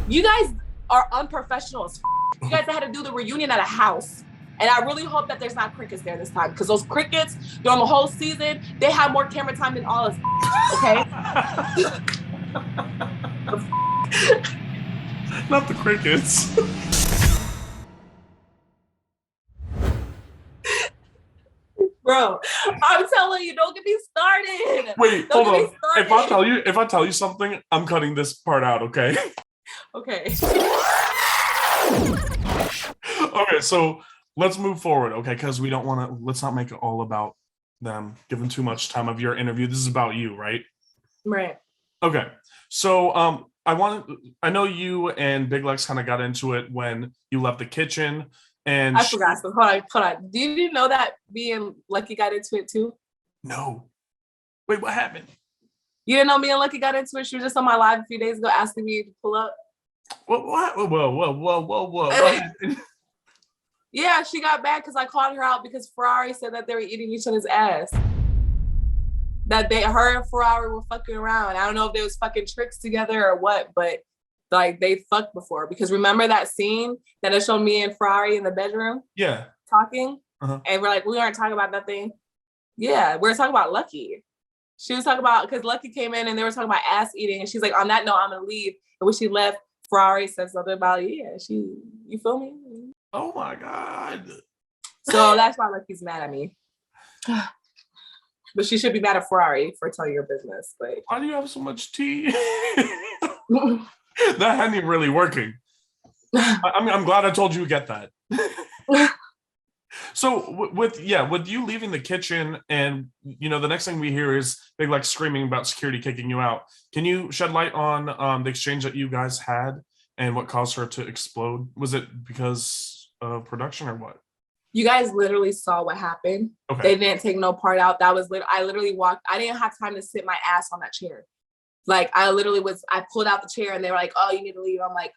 You guys are unprofessional as You guys had to do the reunion at a house. And I really hope that there's not crickets there this time, because those crickets during the whole season, they had more camera time than all of us. Okay? Not the crickets. Bro, I'm telling you, don't get me started. Wait, Don't hold get on. me started. If I tell you something, I'm cutting this part out, okay? Okay. Okay, so let's move forward, okay? Because we don't want to. Let's not make it all about them. Give them too much time of your interview. This is about you, right? Right. Okay. So I know you and Big Lex kind of got into it when you left the kitchen, and I forgot. So hold on. Do you know that me and Lucky got into it too? No. Wait, what happened? You didn't know me and Lucky got into it? She was just on my live a few days ago asking me to pull up. What? Whoa. What happened? Yeah, she got mad because I called her out because Ferrari said that they were eating each other's ass. That her and Ferrari were fucking around. I don't know if they was fucking tricks together or what, but like they fucked before. Because remember that scene that it showed me and Ferrari in the bedroom? Yeah. Talking? Uh-huh. And we're like, we aren't talking about nothing. Yeah, we're talking about Lucky. She was talking about, because Lucky came in and they were talking about ass eating. And she's like, on that note, I'm going to leave. And when she left, Ferrari said something about, you feel me? Oh my God. So that's why Lucky's mad at me. But she should be mad at Ferrari for telling your business. Like, why do you have so much tea? That hadn't really working. I'm glad I told you to get that. So with you leaving the kitchen, and the next thing we hear is Big Lex screaming about security kicking you out. Can you shed light on the exchange that you guys had and what caused her to explode? Was it because of production or what? You guys literally saw what happened. Okay. They didn't take no part out. That was I literally walked. I didn't have time to sit my ass on that chair. Like I pulled out the chair and they were like, oh, you need to leave. I'm like,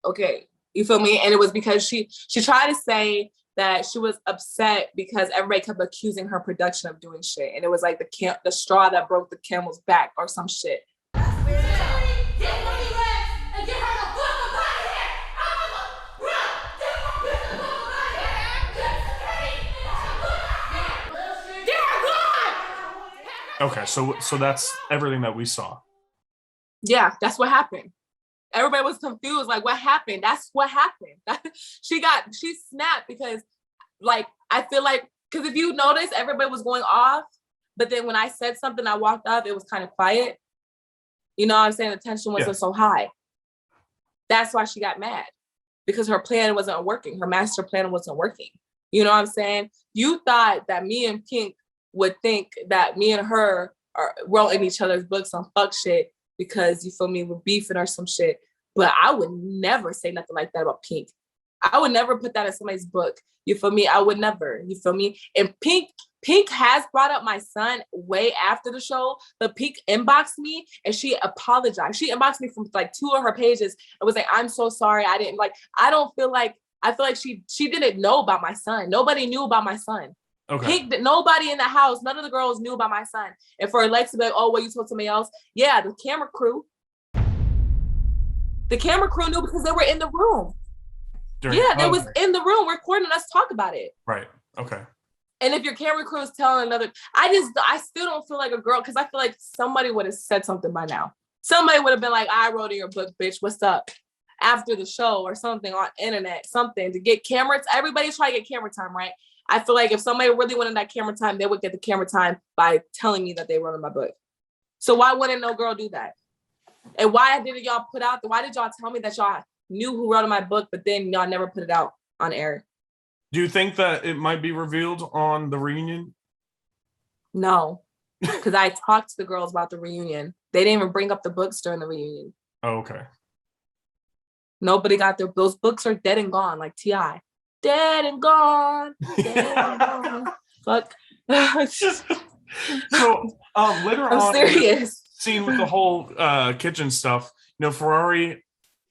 okay, you feel me? And it was because she tried to say that she was upset because everybody kept accusing her production of doing shit. And it was like the straw that broke the camel's back or some shit. Okay, so that's everything that we saw. Yeah, that's what happened. Everybody was confused, like, what happened? That's what happened. She snapped because, like, I feel like, because if you notice, everybody was going off, but then when I said something, I walked up, it was kind of quiet. You know what I'm saying? The tension wasn't so high. That's why she got mad, because her plan wasn't working. Her master plan wasn't working. You know what I'm saying? You thought that me and Pink would think that me and her wrote in each other's books on fuck shit because, you feel me, we're beefing or some shit. But I would never say nothing like that about Pink. I would never put that in somebody's book. You feel me? I would never. You feel me? And Pink has brought up my son way after the show, but Pink inboxed me and she apologized. She inboxed me from like 2 of her pages and was like, I'm so sorry. I feel like she didn't know about my son. Nobody knew about my son. Okay. Nobody in the house, none of the girls knew about my son. And for Lex to be like, oh, well, you told somebody else? Yeah, the camera crew. The camera crew knew because they were in the room. They was in the room recording us talk about it. Right. Okay. And if your camera crew is telling another, I still don't feel like a girl, because I feel like somebody would have said something by now. Somebody would have been like, I wrote in your book, bitch, what's up? After the show or something on internet, something to get cameras. Everybody's trying to get camera time, right? I feel like if somebody really wanted that camera time, they would get the camera time by telling me that they wrote in my book. So why wouldn't no girl do that? And why did y'all tell me that y'all knew who wrote in my book, but then y'all never put it out on air? Do you think that it might be revealed on the reunion? No, because I talked to the girls about the reunion. They didn't even bring up the books during the reunion. Oh, okay. Nobody got those books are dead and gone, like T.I. Dead and gone. Dead and gone. Fuck. So later I'm on, serious. Scene with the whole kitchen stuff, Ferrari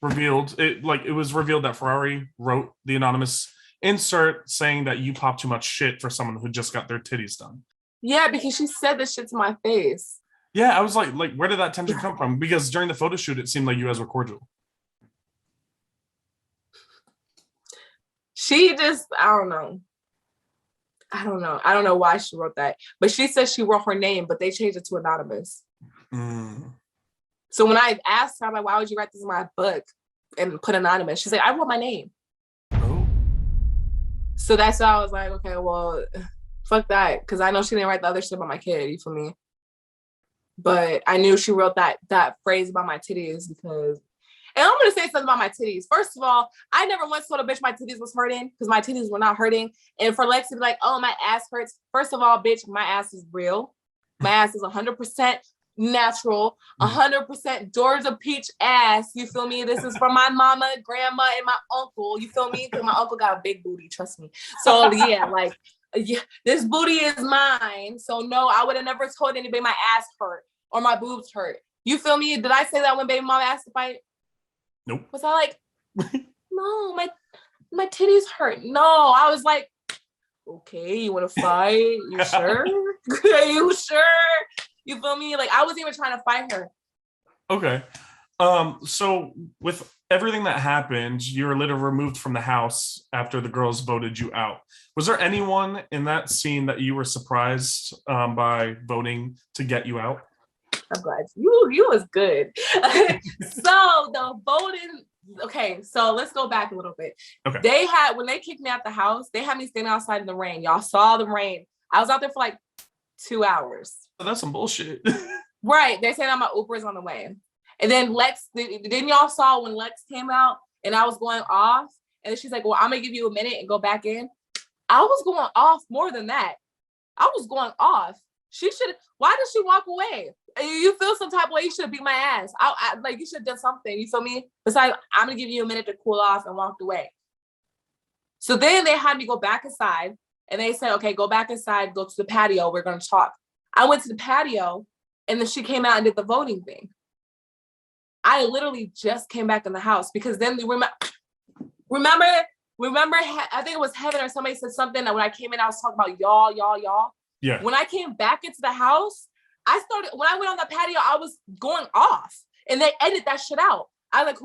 revealed it. Like, it was revealed that Ferrari wrote the anonymous insert saying that you pop too much shit for someone who just got their titties done. Yeah, because she said this shit to my face. Yeah, I was like, where did that tension come from? Because during the photo shoot, it seemed like you guys were cordial. she just, I don't know. I don't know why she wrote that. But she said she wrote her name, but they changed it to anonymous. So when I asked her, I'm like, why would you write this in my book and put anonymous? She's like, I wrote my name. Oh. So that's why I was like, okay, well, fuck that. Because I know she didn't write the other shit about my kid, you feel me? But I knew she wrote that phrase about my titties because, and I'm going to say something about my titties. First of all, I never once told a bitch my titties was hurting because my titties were not hurting. And for Lex to be like, oh, my ass hurts. First of all, bitch, my ass is real. My ass is 100% natural, 100% Georgia peach ass. You feel me? This is from my mama, grandma, and my uncle. You feel me? Because my uncle got a big booty, trust me. So yeah, like, yeah, this booty is mine. So no, I would have never told anybody my ass hurt or my boobs hurt. You feel me? Did I say that when baby mama asked to fight? Nope. Was I like, no, my titties hurt? No, I was like, okay, you want to fight? You sure? You sure? You feel me? Like I wasn't even trying to fight her. Okay. So with everything that happened, you were literally removed from the house after the girls voted you out. Was there anyone in that scene that you were surprised by voting to get you out? I'm glad you was good. So the voting, okay, so let's go back a little bit. Okay. They had, when they kicked me out the house, they had me standing outside in the rain. Y'all saw the rain. I was out there for like 2 hours. Oh, that's some bullshit. Right. They're saying my Uber is on the way. And then then y'all saw when Lex came out and I was going off and she's like, well, I'm gonna give you a minute and go back in. I was going off more than that. I was going off. Why did she walk away? You feel some type of way, you should have beat my ass. Like you should have done something, you feel me? Besides, I'm gonna give you a minute to cool off and walked away. So then they had me go back inside and they said, okay, go back inside, go to the patio, we're gonna talk. I went to the patio and then she came out and did the voting thing. I literally just came back in the house because then remember, I think it was Heaven or somebody said something that when I came in, I was talking about y'all. Yeah. When I came back into the house, when I went on the patio, I was going off and they edited that shit out. I was like,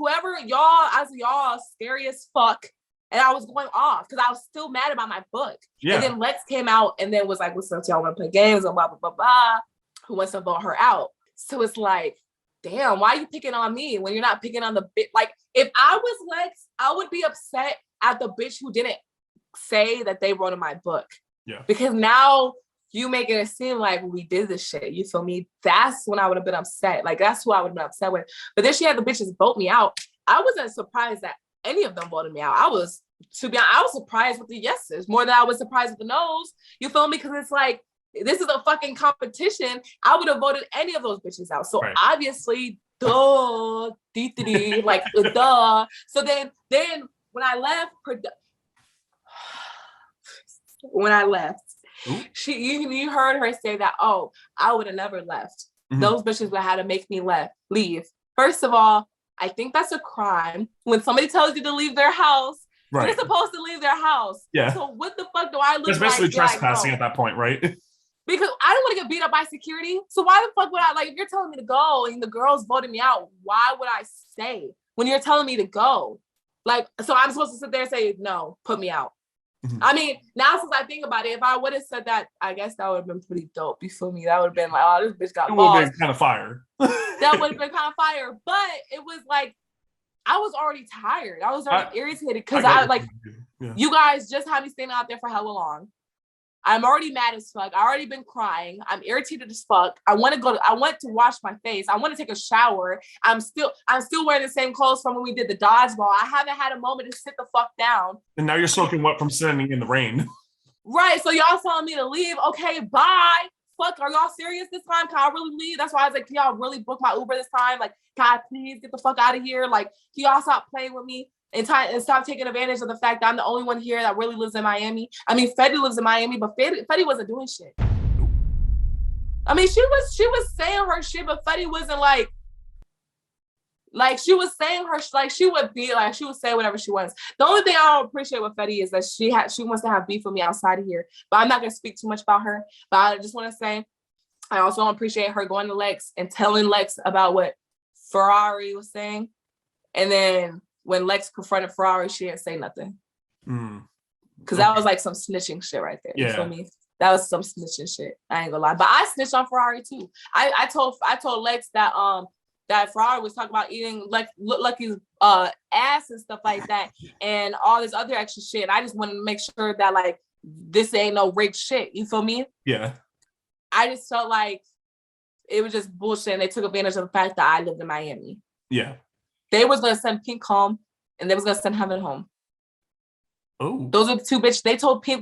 y'all scary as fuck. And I was going off because I was still mad about my book. Yeah. And then Lex came out and then was like, what's up, y'all want to play games and blah, blah, blah, blah. Who wants to vote her out? So it's like, damn, why are you picking on me when you're not picking on the bitch? Like, if I was Lex, I would be upset at the bitch who didn't say that they wrote in my book. Yeah. Because now you making it seem like we did this shit. You feel me? That's when I would have been upset. Like, that's who I would have been upset with. But then she had the bitches vote me out. I wasn't surprised that any of them voted me out. I was surprised with the yeses more than I was surprised with the no's. You feel me? Because it's like, this is a fucking competition. I would have voted any of those bitches out. So right. Obviously, duh. So then when I left, you heard her say that, oh, I would have never left. Mm-hmm. Those bitches would have had to make me leave. First of all, I think that's a crime. When somebody tells you to leave their house, right. You're supposed to leave their house. Yeah. So what the fuck do I look like? It's basically trespassing at that point, right? Because I don't want to get beat up by security. So why the fuck would I, like, if you're telling me to go and the girls voted me out, why would I stay when you're telling me to go? Like, so I'm supposed to sit there and say, no, put me out. Mm-hmm. I mean, now since I think about it, if I would have said that, I guess that would have been pretty dope. You feel me? That would have been like, oh, this bitch got balls. It would have been kind of fire. That would have been kind of fire. But it was like, I was already tired. I was already irritated because you guys just had me standing out there for hella long. I'm already mad as fuck. I already been crying. I'm irritated as fuck. I want to wash my face. I want to take a shower. I'm still wearing the same clothes from when we did the dodgeball. I haven't had a moment to sit the fuck down. And now you're soaking wet from standing in the rain. Right. So y'all telling me to leave. Okay, bye. Fuck, are y'all serious this time? Can I really leave? That's why I was like, can y'all really book my Uber this time? Like, can I please get the fuck out of here? Like, can y'all stop playing with me? And stop taking advantage of the fact that I'm the only one here that really lives in Miami. I mean, Fetty lives in Miami, but Fetty wasn't doing shit. I mean, she was saying her shit, but Fetty wasn't like she was saying her, like she would be like, she would say whatever she wants. The only thing I don't appreciate with Fetty is that she wants to have beef with me outside of here, but I'm not going to speak too much about her. But I just want to say, I also don't appreciate her going to Lex and telling Lex about what Ferrari was saying. And then when Lex confronted Ferrari, she didn't say nothing. Because that was like some snitching shit right there. You feel me? That was some snitching shit. I ain't gonna lie. But I snitched on Ferrari too. I told Lex that that Ferrari was talking about eating Lucky's ass and stuff like that, and all this other extra shit. I just wanted to make sure that like this ain't no rigged shit. You feel me? Yeah. I just felt like it was just bullshit, and they took advantage of the fact that I lived in Miami. Yeah. They was gonna send Pink home, and they was gonna send Heaven home. Oh. Those are the two bitches. They told Pink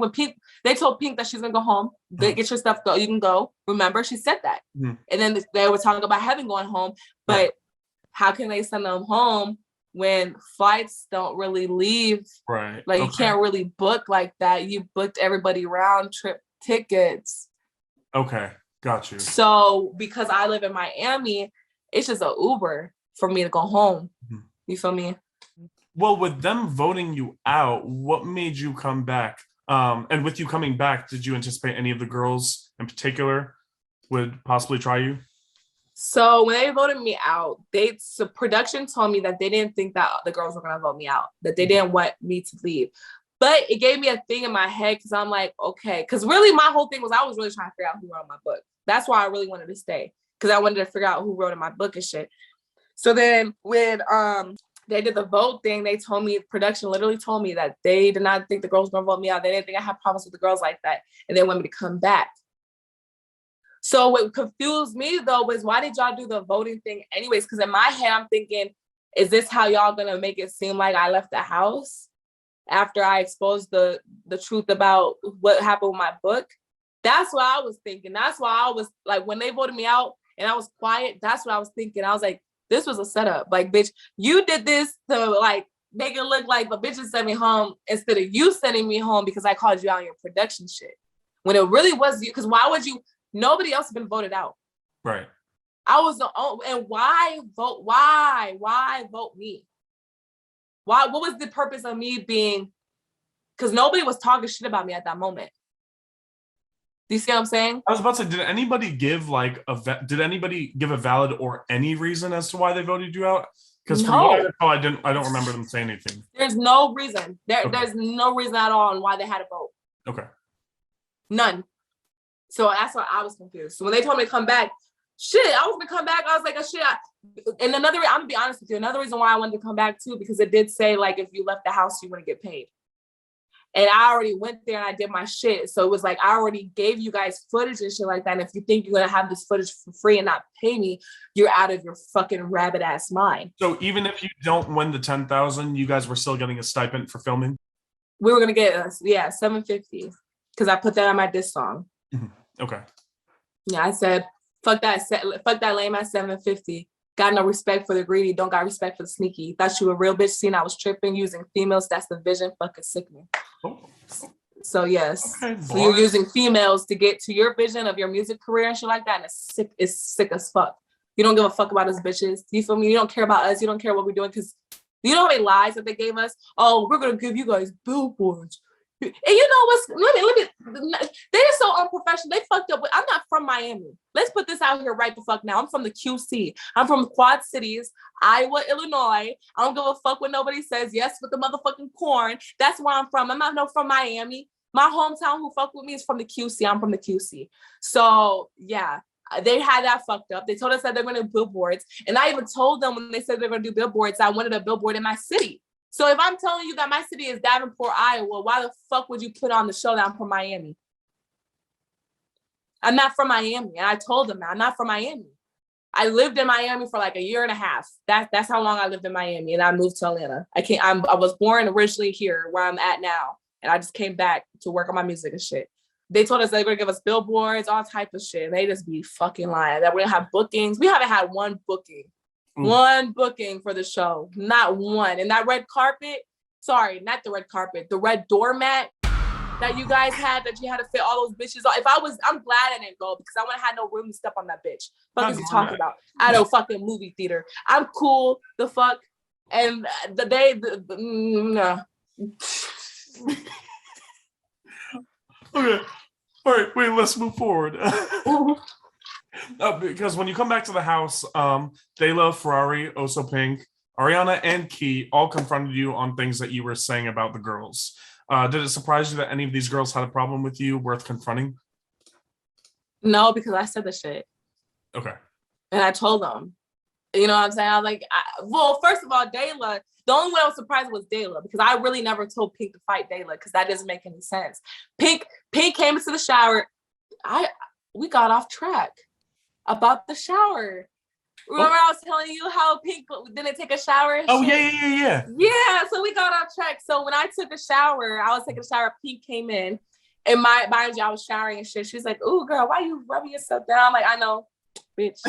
that she's gonna go home. Get your stuff, go. You can go. Remember, she said that. And then they were talking about Heaven going home. But how can they send them home when flights don't really leave? Right. Like you can't really book like that. You booked everybody round trip tickets. Okay, got you. So because I live in Miami, it's just an Uber for me to go home. You feel me? Well, with them voting you out, what made you come back? And with you coming back, did you anticipate any of the girls in particular would possibly try you? So when they voted me out, production told me that they didn't think that the girls were gonna vote me out, that they didn't want me to leave. But it gave me a thing in my head because I'm like, okay, because really my whole thing was I was really trying to figure out who wrote my book. That's why I really wanted to stay, because I wanted to figure out who wrote in my book and shit. So then when they did the vote thing, they told me, production literally told me that they did not think the girls were gonna vote me out. They didn't think I had problems with the girls like that, and they wanted me to come back. So what confused me though was, why did y'all do the voting thing anyways? Because in my head, I'm thinking, is this how y'all gonna make it seem like I left the house after I exposed the truth about what happened with my book? That's what I was thinking. That's why I was like, when they voted me out and I was quiet, that's what I was thinking. I was like, this was a setup. Like, bitch, you did this to like make it look like the bitches sent me home instead of you sending me home because I called you out on your production shit. When it really was you, because why would you? Nobody else has been voted out. Right. I was the only, and why vote? Why vote me? Why? What was the purpose of me being? Because nobody was talking shit about me at that moment. Do you see what I'm saying? I was about to say, did anybody give a valid or any reason as to why they voted you out? Because from what I recall, I don't remember them saying anything. There's no reason. There's no reason at all on why they had to vote. Okay. None. So that's why I was confused. So when they told me to come back, I was gonna come back. I was like, and I'm gonna be honest with you, another reason why I wanted to come back too, because it did say like if you left the house, you wouldn't get paid. And I already went there and I did my shit. So it was like, I already gave you guys footage and shit like that. And if you think you're gonna have this footage for free and not pay me, you're out of your fucking rabbit ass mind. So even if you don't win the 10,000, you guys were still getting a stipend for filming? We were gonna get $750 because I put that on my diss song. Okay. Yeah, I said, fuck that lame ass $750. Got no respect for the greedy, don't got respect for the sneaky. Thought you a real bitch, seen I was tripping, using females, that's the vision, fucking sickening. So yes, okay, so you're using females to get to your vision of your music career and shit like that, and it's sick as fuck. You don't give a fuck about us bitches. You feel me? You don't care about us. You don't care what we're doing, because you know how many lies that they gave us? Oh, we're gonna give you guys billboards. And you know what's, let me, they're so unprofessional. They fucked up. I'm not from Miami. Let's put this out here right the fuck now. I'm from the QC. I'm from Quad Cities, Iowa, Illinois. I don't give a fuck what nobody says. Yes, with the motherfucking corn. That's where I'm from. I'm not from Miami. My hometown who fuck with me is from the QC. I'm from the QC. So yeah, they had that fucked up. They told us that they're going to do billboards. And I even told them when they said they're going to do billboards, I wanted a billboard in my city. So if I'm telling you that my city is Davenport, Iowa, why the fuck would you put on the show that I'm from Miami? I'm not from Miami. And I told them that I'm not from Miami. I lived in Miami for like a year and a half. That's how long I lived in Miami. And I moved to Atlanta. I was born originally here where I'm at now. And I just came back to work on my music and shit. They told us they were going to give us billboards, all type of shit. And they just be fucking lying. That we're going to have bookings. We haven't had one booking. One booking for the show, not one. And that red carpet, sorry, not the red carpet, the red doormat that you guys had, that you had to fit all those bitches on. I'm glad I didn't go, because I wouldn't have had no room to step on that bitch. Fuck is you talking about? At a fucking movie theater. I'm cool, the fuck. And no. Okay. All right, wait, let's move forward. Because when you come back to the house, Dela, Ferrari, Oso Pink, Ariana, and Key all confronted you on things that you were saying about the girls. Did it surprise you that any of these girls had a problem with you worth confronting? No, because I said the shit. Okay. And I told them. You know what I'm saying? I was like, well, first of all, Dayla, the only one I was surprised was Dayla, because I really never told Pink to fight Dayla, because that doesn't make any sense. Pink came into the shower. We got off track about the shower. Remember I was telling you how Pink didn't take a shower? And shit? Yeah. Yeah, so we got off track. So when I took a shower, I was taking a shower, Pink came in, and mind you, I was showering and shit. She's like, "Ooh, girl, why you rubbing yourself down?" I'm like, "I know, bitch."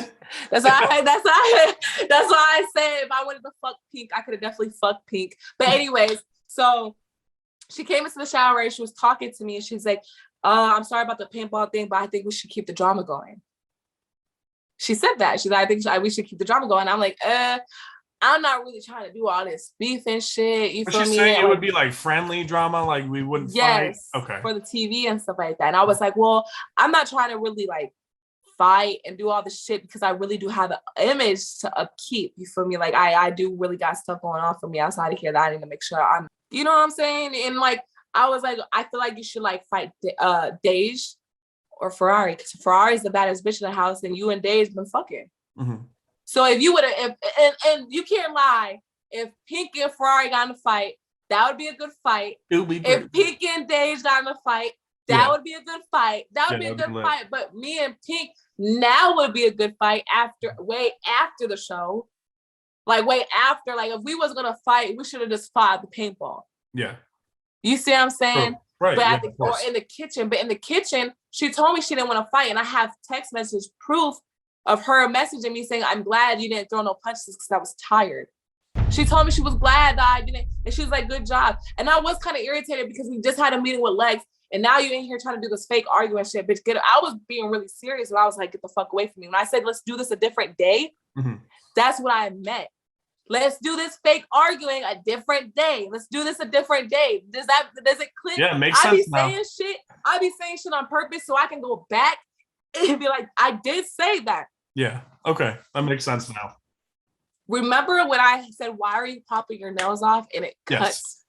That's why I said if I wanted to fuck Pink, I could have definitely fucked Pink. But anyways, so she came into the shower and she was talking to me, and she's like, "I'm sorry about the paintball thing, but I think we should keep the drama going." She said that. She's like, "I think we should keep the drama going." I'm like, I'm not really trying to do all this beef and shit. You feel me? She's saying it would be like friendly drama, like we wouldn't fight. Okay. For the TV and stuff like that. And I was like, well, I'm not trying to really like fight and do all this shit, because I really do have an image to upkeep. You feel me? Like I do really got stuff going on for me outside of here that I need to make sure I'm, you know what I'm saying? And like, I was like, I feel like you should like fight Dej or Ferrari, because Ferrari's the baddest bitch in the house, and you and Dej been fucking. Mm-hmm. So if you would have, and you can't lie, if Pink and Ferrari got in a fight, that would be a good fight. It would be great. If Pink and Dej got in a fight, that would be a good fight. That would be a good fight. But me and Pink now would be a good fight way after the show. Like way after, like if we was gonna fight, we should have just fought the paintball. Yeah. You see what I'm saying? Right. But or in the kitchen, she told me she didn't want to fight. And I have text message proof of her messaging me saying, "I'm glad you didn't throw no punches because I was tired." She told me she was glad that I didn't, and she was like, "Good job." And I was kind of irritated because we just had a meeting with Lex, and now you in here trying to do this fake arguing shit, bitch. I was being really serious, and I was like, "Get the fuck away from me." When I said, "Let's do this a different day," that's what I meant. Let's do this fake arguing a different day. Let's do this a different day. Does it click? Yeah, it makes sense now. I be saying shit on purpose so I can go back and be like, I did say that. Yeah. Okay. That makes sense now. Remember when I said, "Why are you popping your nails off?" and it cuts? Yes.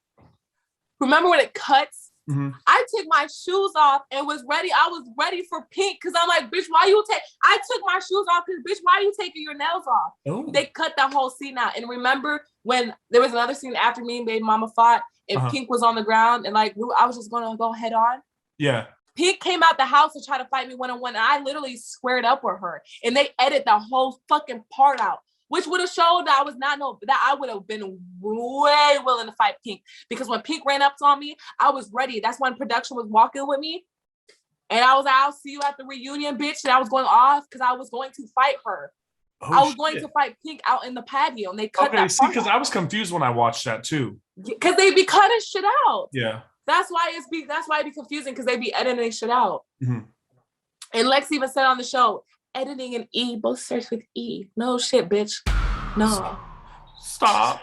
Remember when it cuts? Mm-hmm. I took my shoes off and was ready. I was ready for Pink, because I'm like, "Bitch, why you take?" I took my shoes off because, bitch, why are you taking your nails off? Oh. They cut that whole scene out. And remember when there was another scene after me and Baby Mama fought, and Pink was on the ground, and like I was just gonna go head on. Yeah. Pink came out the house to try to fight me one-on-one, and I literally squared up with her. And they edited the whole fucking part out, which would have showed that I would have been way willing to fight Pink. Because when Pink ran up on me, I was ready. That's when production was walking with me. And I was like, "I'll see you at the reunion, bitch." And I was going off because I was going to fight her. I was going to fight Pink out in the patio, and they cut that part because I was confused when I watched that too. Because they be cutting shit out. Yeah. That's why it be confusing, because they be editing shit out. Mm-hmm. And Lex even said on the show, "Editing and E both starts with E." No shit, bitch. No. Stop.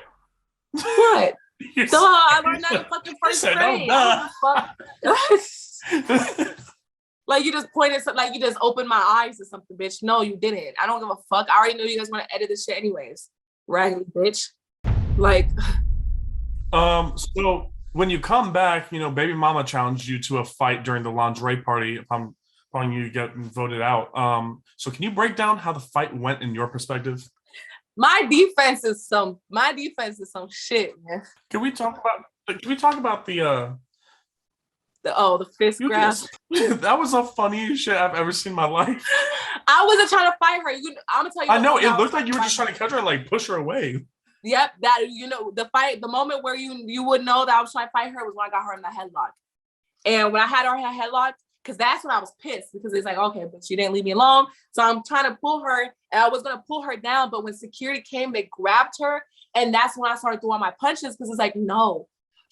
What? I learned that in fucking first grade. Like you just pointed, like you just opened my eyes or something, bitch. No, you didn't. I don't give a fuck. I already knew you guys want to edit this shit anyways. Raggedy bitch. Like. So when you come back, Baby Mama challenged you to a fight during the lingerie party upon you getting voted out. So can you break down how the fight went in your perspective? My defense is some shit, man. Can we talk about the fist grab? That was the funniest shit I've ever seen in my life. I wasn't trying to fight her. I'm gonna tell you. I know it looked like you were just trying to catch her and like push her away. Yep, the moment where you would know that I was trying to fight her was when I got her in the headlock. And when I had her in the headlock, because that's when I was pissed, because it's like, okay, but she didn't leave me alone. So I'm trying to pull her, and I was going to pull her down. But when security came, they grabbed her. And that's when I started throwing my punches, because it's like, no,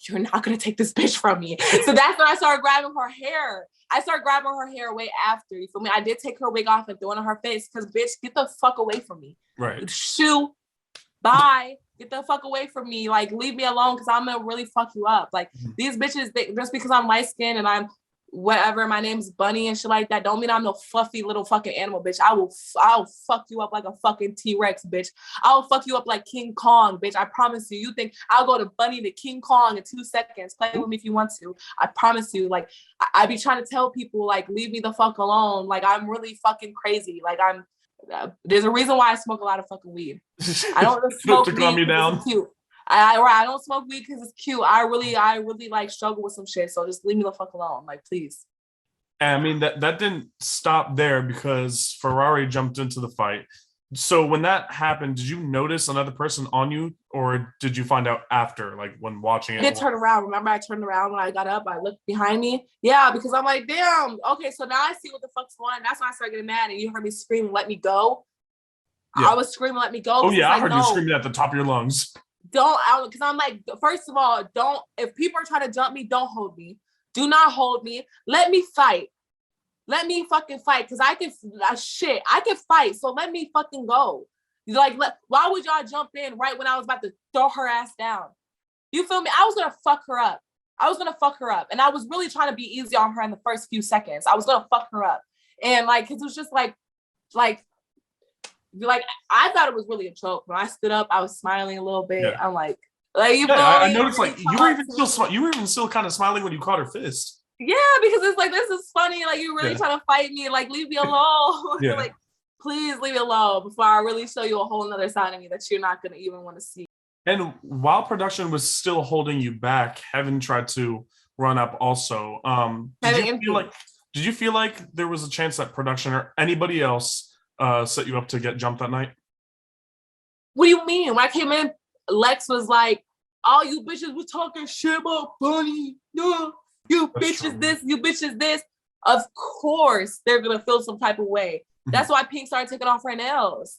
you're not going to take this bitch from me. So that's when I started grabbing her hair. I started grabbing her hair way after. You feel me? I did take her wig off and throw it on her face, because, bitch, get the fuck away from me. Right. Shoo. Bye. Get the fuck away from me. Like, leave me alone, because I'm going to really fuck you up. Like, these bitches, just because I'm light skinned and I'm whatever, my name's Bunny and shit like that, don't mean I'm no fluffy little fucking animal, bitch. I'll fuck you up like a fucking T-Rex, bitch. I'll fuck you up like King Kong, bitch. I promise you. You think I'll go to Bunny to King Kong in 2 seconds? Play with me if you want to. I promise you. Like, I be trying to tell people, like, leave me the fuck alone. Like, I'm really fucking crazy. Like, there's a reason why I smoke a lot of fucking weed. I don't just smoke to weed calm you because down. it's cute. I don't smoke weed because it's cute. I really like struggle with some shit. So just leave me the fuck alone. Like, please. And I mean, that didn't stop there because Ferrari jumped into the fight. So when that happened, did you notice another person on you, or did you find out after, like when watching it? I did turn around. Remember, I turned around when I got up. I looked behind me. Yeah, because I'm like, damn. Okay, so now I see what the fuck's going on. That's why I started getting mad, and you heard me screaming, "Let me go!" Yeah. I was screaming, "Let me go!" Oh yeah, like, I heard you screaming at the top of your lungs. Because I'm like, first of all, if people are trying to jump me, don't hold me. Do not hold me. Let me fight. Let me fucking fight, because I can fight. So let me fucking go. Like, why would y'all jump in right when I was about to throw her ass down? You feel me? I was gonna fuck her up. And I was really trying to be easy on her in the first few seconds. I was gonna fuck her up. And like, cause it was just like I thought it was really a joke. When I stood up, I was smiling a little bit. Yeah. I'm like you know, I noticed like you were even still kind of smiling when you caught her fist. Yeah, because it's like, this is funny. Like, you're really trying to fight me. Like, leave me alone. Yeah. Like, please leave me alone before I really show you a whole nother side of me that you're not going to even want to see. And while production was still holding you back, Heaven tried to run up also. Did you feel like there was a chance that production or anybody else set you up to get jumped that night? What do you mean? When I came in, Lex was like, all you bitches was talking shit about Bunny. No. You bitches this, you bitches this. Of course, they're gonna feel some type of way. That's why Pink started taking off her nails.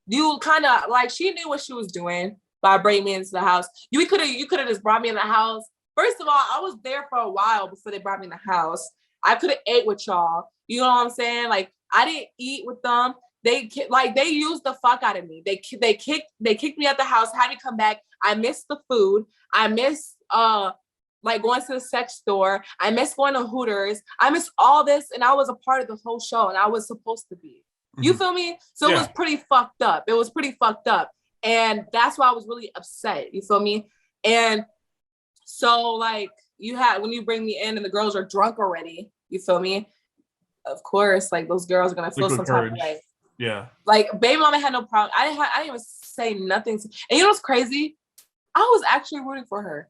You kind of like, she knew what she was doing by bringing me into the house. You could have just brought me in the house. First of all, I was there for a while before they brought me in the house. I could have ate with y'all. You know what I'm saying? Like, I didn't eat with them. They used the fuck out of me. They kicked me out the house, had me come back. I missed the food. I missed like going to the sex store. I miss going to Hooters. I miss all this, and I was a part of the whole show, and I was supposed to be. You feel me? So It was pretty fucked up. And that's why I was really upset. You feel me? And so, like, when you bring me in and the girls are drunk already, you feel me? Of course, like, those girls are gonna feel some type of way. Yeah. Like, baby mama had no problem. I didn't even say nothing. And you know what's crazy? I was actually rooting for her.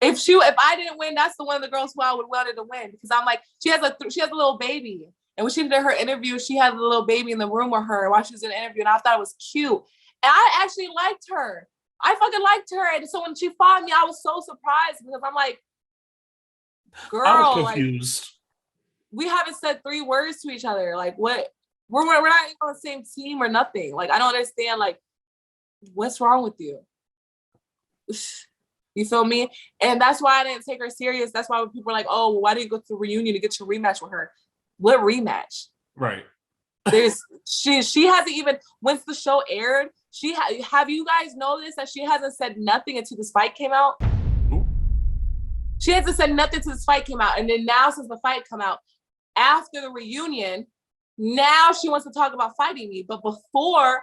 If I didn't win, that's the one of the girls who I would wanted to win, because I'm like, she has a little baby, and when she did her interview, she had a little baby in the room with her while she was in the interview, and I thought it was cute, and I actually liked her. I fucking liked her, and so when she fought me, I was so surprised, because I'm like, girl, I was confused. Like, we haven't said 3 words to each other. Like, what? We're not even on the same team or nothing. Like, I don't understand. Like, what's wrong with you? You feel me? And that's why I didn't take her serious. That's why when people are like, oh, well, why did you go to the reunion to get your rematch with her? What rematch? Right. She hasn't even, once the show aired, have you guys noticed that she hasn't said nothing until this fight came out? Ooh. She hasn't said nothing until this fight came out. And then now, since the fight come out, after the reunion, now she wants to talk about fighting me. But before,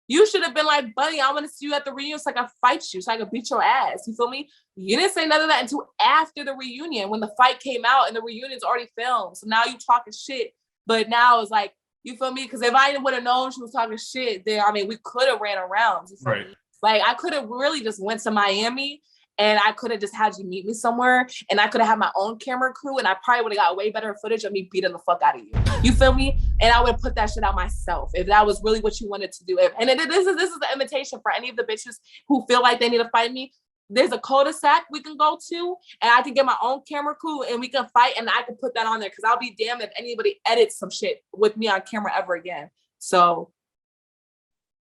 you should have been like, Bunny, I want to see you at the reunion so I can fight you, so I can beat your ass. You feel me? You didn't say none of that until after the reunion, when the fight came out and the reunion's already filmed. So now you talking shit. But now it's like, you feel me? Because if I would have known she was talking shit, then, I mean, we could have ran around. You feel me? Like, I could have really just went to Miami, and I could have just had you meet me somewhere, and I could have had my own camera crew, and I probably would have got way better footage of me beating the fuck out of you. You feel me? And I would have put that shit out myself if that was really what you wanted to do. And this is the invitation for any of the bitches who feel like they need to fight me. There's a cul-de-sac we can go to, and I can get my own camera crew, and we can fight, and I can put that on there, because I'll be damned if anybody edits some shit with me on camera ever again. So.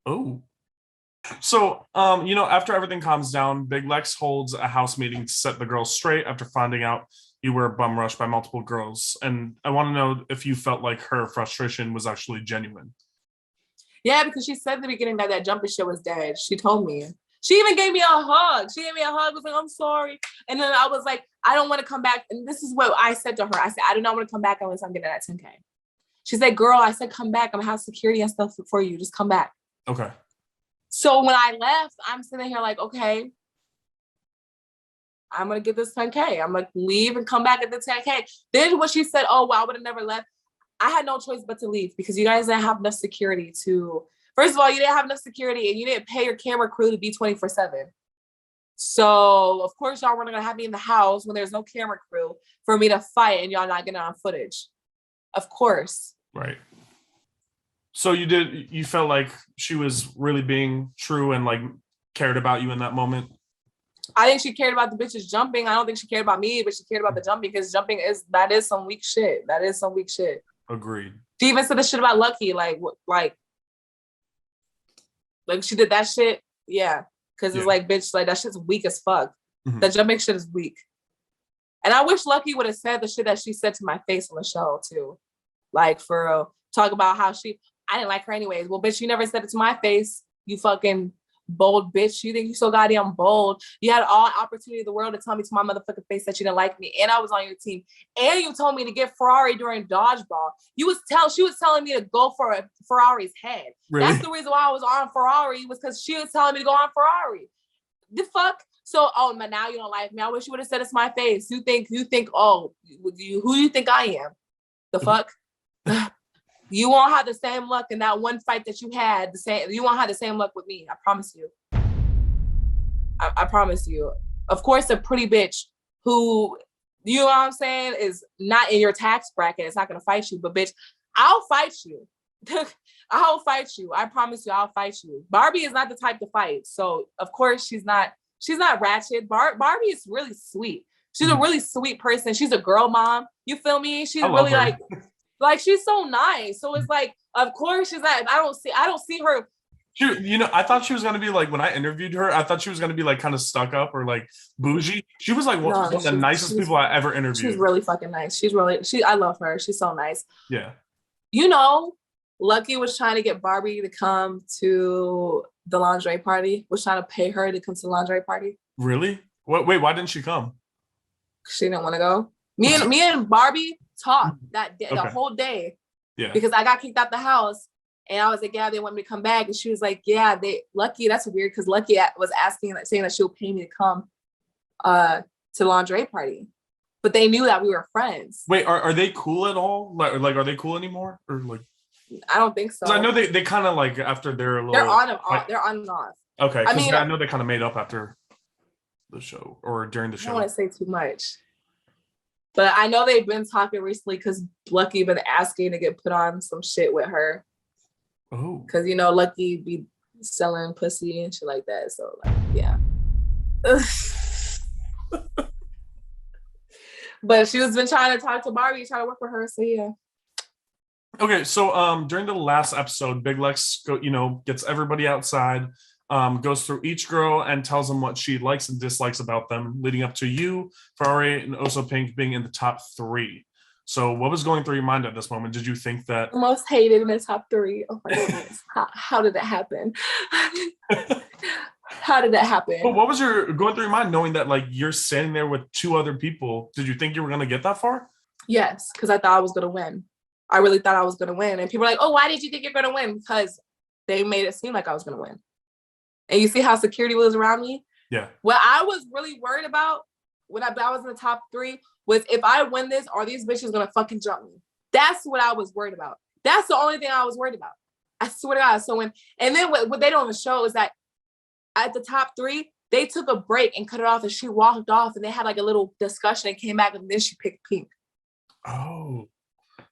Oh. So, after everything calms down, Big Lex holds a house meeting to set the girls straight after finding out you were bum rushed by multiple girls. And I want to know if you felt like her frustration was actually genuine. Yeah, because she said at the beginning that jumping shit was dead. She told me. She even gave me a hug. She gave me a hug, was like, I'm sorry. And then I was like, I don't want to come back. And this is what I said to her. I said, I do not want to come back unless I'm getting that 10K. She said, girl, I said, come back. I'm going to have security and stuff for you. Just come back. Okay. So when I left, I'm sitting here like, okay, I'm going to get this 10K. I'm going to leave and come back at the 10K. Then when she said, oh, well, I would have never left, I had no choice but to leave because you guys didn't have enough security to, first of all, you didn't have enough security and you didn't pay your camera crew to be 24/7. So of course y'all weren't going to have me in the house when there's no camera crew for me to fight and y'all not getting on footage. Of course. Right. So you felt like she was really being true and like cared about you in that moment? I think she cared about the bitches jumping. I don't think she cared about me, but she cared about the jumping because jumping that is some weak shit. That is some weak shit. Agreed. She even said the shit about Lucky, like she did that shit. Yeah. Cause it's like, bitch, like that shit's weak as fuck. Mm-hmm. That jumping shit is weak. And I wish Lucky would have said the shit that she said to my face on the show too. Like for talk about how I didn't like her anyways. Well, bitch, you never said it to my face. You fucking bold bitch. You think you so goddamn bold. You had all opportunity in the world to tell me to my motherfucking face that you didn't like me. And I was on your team. And you told me to get Ferrari during dodgeball. She was telling me to go for Ferrari's head. Really? That's the reason why I was on Ferrari was because she was telling me to go on Ferrari. The fuck? So, but now you don't like me. I wish you would have said it to my face. You think, oh, who do you think I am? The fuck? You won't have the same luck in that one fight that you had. You won't have the same luck with me. I promise you. I promise you. Of course, a pretty bitch who, you know what I'm saying, is not in your tax bracket. It's not going to fight you. But bitch, I'll fight you. I'll fight you. I promise you, I'll fight you. Barbie is not the type to fight. So, of course, she's not ratchet. Barbie is really sweet. She's a really sweet person. She's a girl mom. You feel me? She's really like she's so nice. So it's like, of course she's like, I don't see her. I thought she was gonna be like, when I interviewed her, I thought she was gonna be like kind of stuck up or like bougie. She was like one of the nicest people I ever interviewed. She's really fucking nice. I love her. She's so nice. Yeah. Lucky was trying to get Barbie to come to the lingerie party. Was trying to pay her to come to the lingerie party. Really? Wait, why didn't she come? She didn't want to go. Me and Barbie talked that day, the whole day. Yeah. Because I got kicked out the house and I was like, yeah, they want me to come back. And she was like, yeah, Lucky, that's weird because Lucky was saying that she'll pay me to come to the lingerie party. But they knew that we were friends. Wait, are they cool at all? Like are they cool anymore? Or like I don't think so. I know they kind of like after they're a little they're on and off. They're on and off. Okay. I know they kind of made up after the show or during the show. I don't want to say too much. But I know they've been talking recently because Lucky been asking to get put on some shit with her. Oh. Because, Lucky be selling pussy and shit like that. So, like, yeah. But she was been trying to talk to Barbie, trying to work with her. So, yeah. Okay, so during the last episode, Big Lex gets everybody outside, goes through each girl and tells them what she likes and dislikes about them, leading up to you, Ferrari, and Oso Pink being in the top 3. So what was going through your mind at this moment? Did you think that most hated in the top 3? Oh my goodness. How did that happen? How did that happen? Well, what was going through your mind knowing that like you're standing there with 2 other people? Did you think you were going to get that far? Yes, because I thought I was going to win. I really thought I was going to win. And people are like, oh, why did you think you're going to win? Because they made it seem like I was going to win. And you see how security was around me? Yeah. What I was really worried about when I was in the top 3 was if I win this, are these bitches going to fucking jump me? That's what I was worried about. That's the only thing I was worried about. I swear to God. So and then what they don't show is that at the top 3, they took a break and cut it off and she walked off and they had like a little discussion and came back and then she picked Pink. Oh.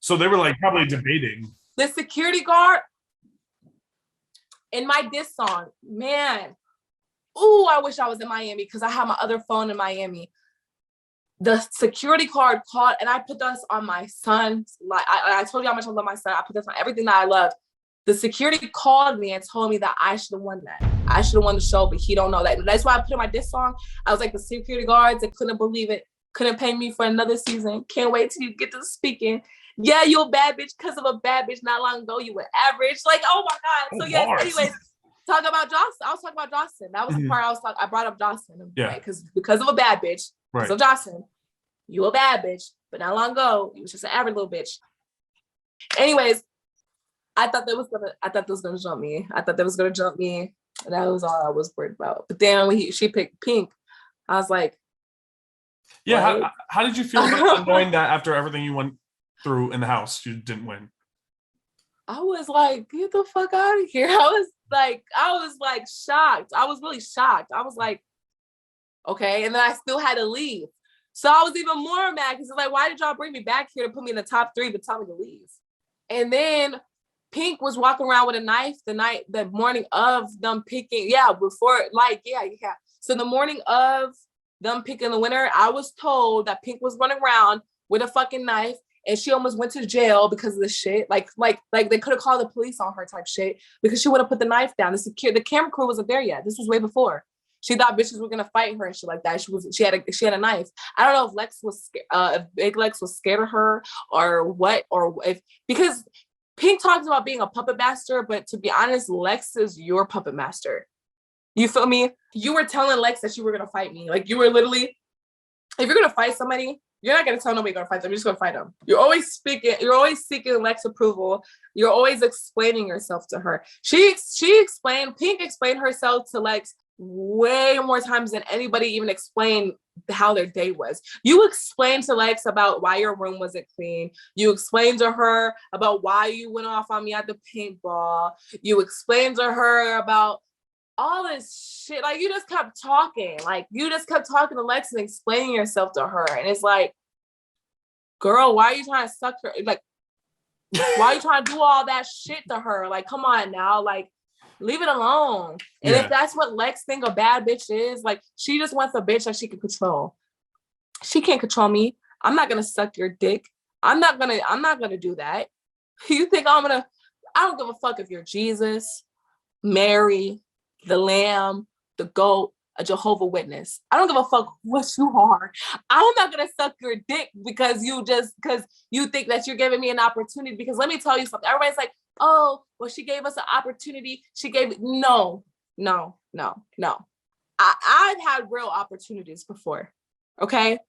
So they were like probably debating. The security guard in my diss song, man. Ooh, I wish I was in Miami because I have my other phone in Miami. The security guard called and I put this on my son. Like I told you how much I love my son. I put this on everything that I love. The security called me and told me that I should have won that. I should have won the show, but he don't know that. That's why I put in my diss song. I was like, the security guards, they couldn't believe it. Couldn't pay me for another season. Can't wait till you get to speaking. Yeah, you a bad bitch because of a bad bitch not long ago. You were average. Like, oh my God. So yes, anyways. talking about Jocelyn. I was talking about Jocelyn. That was the part I brought up Jocelyn. Yeah. Right? Because of a bad bitch. Right. So Jocelyn, you a bad bitch. But not long ago, you was just an average little bitch. Anyways, I thought they was gonna jump me. And that was all I was worried about. But then when she picked Pink, I was like, yeah, how did you feel about knowing that after everything you went through in the house, you didn't win? I was like, get the fuck out of here. I was like shocked. I was really shocked. I was like, okay. And then I still had to leave. So I was even more mad because it's like, why did y'all bring me back here to put me in the top 3 but tell me to leave? And then Pink was walking around with a knife the morning of them picking. Yeah, before, like, yeah. So the morning of them picking the winner, I was told that Pink was running around with a fucking knife and she almost went to jail because of this shit. Like they could have called the police on her type shit because she would have put the knife down. The camera crew wasn't there yet. This was way before. She thought bitches were gonna fight her and shit like that. She had a knife. I don't know if Lex was if Big Lex was scared of her or what, or if, because Pink talks about being a puppet master, but to be honest, Lex is your puppet master. You feel me? You were telling Lex that you were gonna fight me. Like, you were literally, if you're gonna fight somebody, you're not gonna tell nobody you're gonna fight them. You're just gonna fight them. You're always seeking Lex approval. You're always explaining yourself to her. Pink explained herself to Lex way more times than anybody even explained how their day was. You explained to Lex about why your room wasn't clean. You explained to her about why you went off on me at the paintball. You explained to her about all this shit. Like, you just kept talking. Like, you just kept talking to Lex and explaining yourself to her. And it's like, girl, why are you trying to suck her? Like, why are you trying to do all that shit to her? Like, come on now. Like, leave it alone. And if that's what Lex think a bad bitch is, like, she just wants a bitch that she can control. She can't control me. I'm not gonna suck your dick. I'm not gonna do that. You think I don't give a fuck if you're Jesus, Mary, the Lamb, the Goat, a Jehovah Witness. I don't give a fuck what you are. I'm not gonna suck your dick because you think that you're giving me an opportunity. Because let me tell you something. Everybody's like, oh, well, she gave us an opportunity. No. I've had real opportunities before. Okay.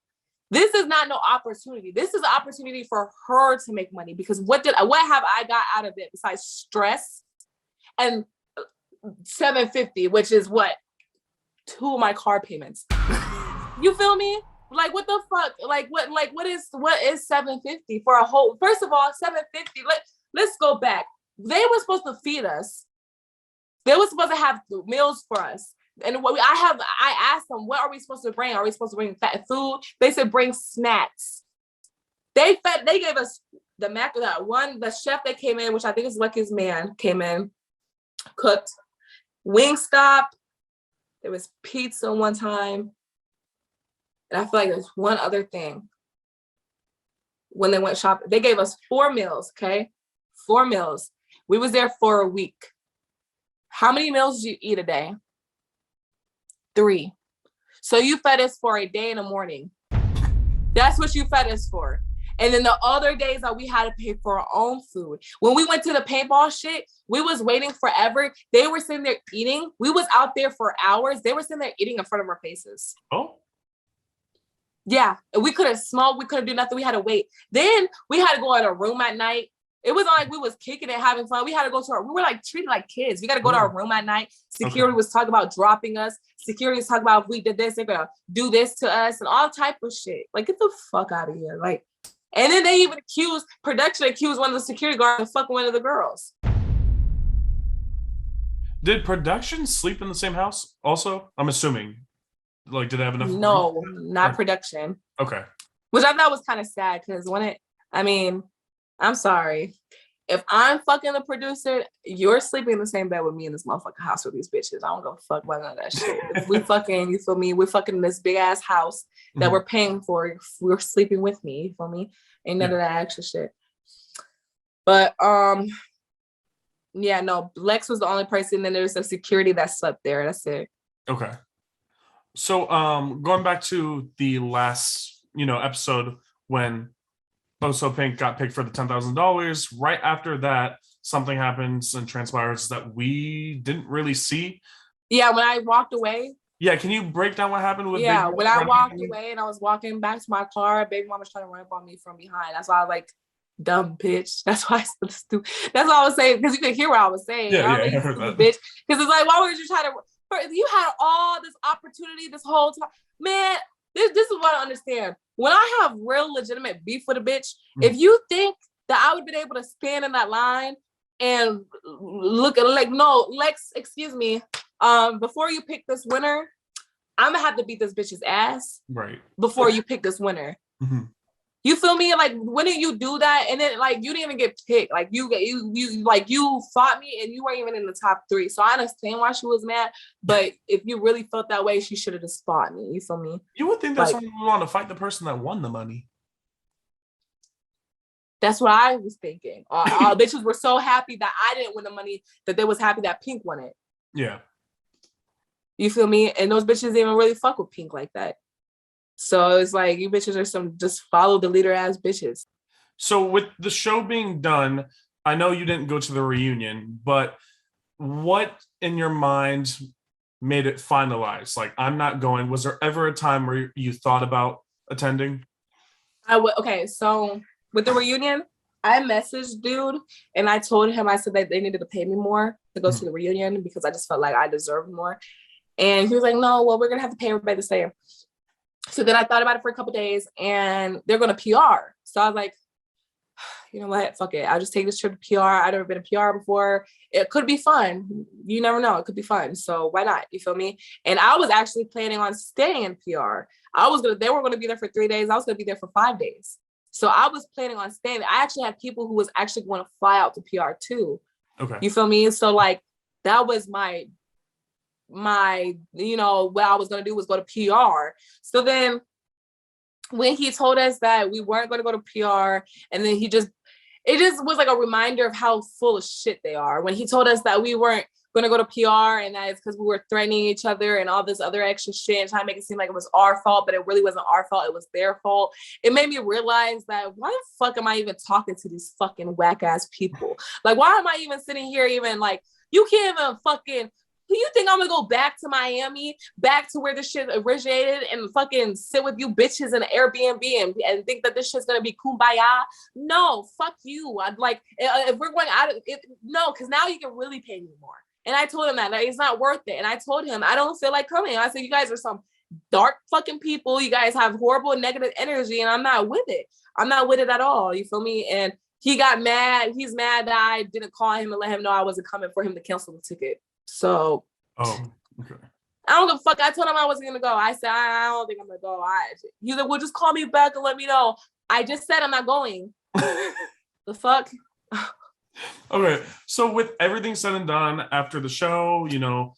This is not no opportunity. This is an opportunity for her to make money, because what have I got out of it besides stress and $750, which is what? 2 of my car payments. You feel me? Like, what the fuck? What is $750 for a whole? First of all, $750. Let's go back. They were supposed to feed us. They were supposed to have meals for us. And I asked them, what are we supposed to bring? Are we supposed to bring fat food? They said bring snacks. They gave us the chef that came in, which I think is Lucky's man, came in, cooked Wingstop. There was pizza one time. And I feel like there's one other thing. When they went shopping, they gave us 4 meals, okay? 4 meals. We was there for a week. How many meals do you eat a day? 3. So you fed us for a day and a morning. That's what you fed us for. And then the other days that we had to pay for our own food. When we went to the paintball shit, we was waiting forever. They were sitting there eating. We was out there for hours. They were sitting there eating in front of our faces. Oh. Yeah. And we couldn't smoke. We couldn't do nothing. We had to wait. Then we had to go in a room at night. It wasn't like we was kicking it, having fun. We had to go to we were like treated like kids. We got to go to our room at night. Security was talking about dropping us. Security was talking about if we did this, they're going to do this to us and all type of shit. Like, get the fuck out of here. Like, and then they even production accused one of the security guards of fucking one of the girls. Did production sleep in the same house also? I'm assuming. Like, did they have enough? No, not production. Okay. Which I thought was kind of sad because I'm sorry. If I'm fucking the producer, you're sleeping in the same bed with me in this motherfucking house with these bitches. I don't give a fuck about none of that shit. If we fucking, you feel me? We're fucking in this big ass house that we're paying for. We're sleeping with me, you feel me? Ain't none of that extra shit. But yeah, no, Lex was the only person, and there was a security that slept there. That's it. Okay. So going back to the last, episode when Boso Pink got picked for the $10,000. Right after that, something happens and transpires that we didn't really see. Yeah, when I walked away. Yeah, can you break down what happened with Yeah, Big when I walked away and I was walking back to my car, baby mama was trying to run up on me from behind. That's why I was like, dumb bitch. That's why I said stupid. That's what I was saying, because you could hear what I was saying. Yeah, I was I like, heard stupid that. bitch. Because it's like, why would you try to? You had all this opportunity this whole time, man. This is what I understand. When I have real legitimate beef with a bitch, if you think that I would have been able to stand in that line and look at like, no, Lex, excuse me, before you pick this winner, I'm gonna have to beat this bitch's ass right before you pick this winner. Mm-hmm. You feel me? Like, when did you do that? And then like you didn't even get picked. Like you fought me and you weren't even in the top 3. So I understand why she was mad. But if you really felt that way, she should have just fought me. You feel me? You would think that like, someone would want to fight the person that won the money. That's what I was thinking. All bitches were so happy that I didn't win the money that they was happy that Pink won it. Yeah. You feel me? And those bitches didn't even really fuck with Pink like that. So it's like, you bitches are some just follow the leader ass bitches. So with the show being done, I know you didn't go to the reunion, but what in your mind made it finalized? Like, I'm not going. Was there ever a time where you thought about attending? Okay, so with the reunion, I messaged dude and I told him, I said that they needed to pay me more to go to the reunion because I just felt like I deserved more. And he was like, no, well, we're going to have to pay everybody the same. So then I thought about it for a couple of days and they're going to PR. So I was like, you know what? Fuck it. I'll just take this trip to PR. I've never been a PR before. It could be fun. You never know. It could be fun. So why not? You feel me? And I was actually planning on staying in PR. They were going to be there for 3 days. I was going to be there for 5 days. So I was planning on staying. I actually had people who was actually going to fly out to PR too. Okay. You feel me? So like, that was my, you know, what I was going to do was go to PR. So then when he told us that we weren't going to go to PR, and then it just was like a reminder of how full of shit they are. When he told us that we weren't going to go to PR and that it's because we were threatening each other and all this other extra shit and trying to make it seem like it was our fault, but it really wasn't our fault. It was their fault. It made me realize that why the fuck am I even talking to these fucking whack ass people? Like, why am I even sitting here even like, you can't even fucking, do you think I'm gonna go back to Miami, back to where this shit originated and fucking sit with you bitches in an Airbnb and think that this shit's gonna be kumbaya? No, fuck you. I'd like, if we're going out of it, no, because now you can really pay me more. And I told him that like, it's not worth it. And I told him, I don't feel like coming. I said, you guys are some dark fucking people. You guys have horrible negative energy and I'm not with it. I'm not with it at all. You feel me? And he got mad. He's mad that I didn't call him and let him know I wasn't coming for him to cancel the ticket. So, okay. I don't give a fuck. I told him I wasn't gonna go. I said, I don't think I'm gonna go. He's like, well, just call me back and let me know. I just said I'm not going. The fuck? Okay. So with everything said and done after the show, you know,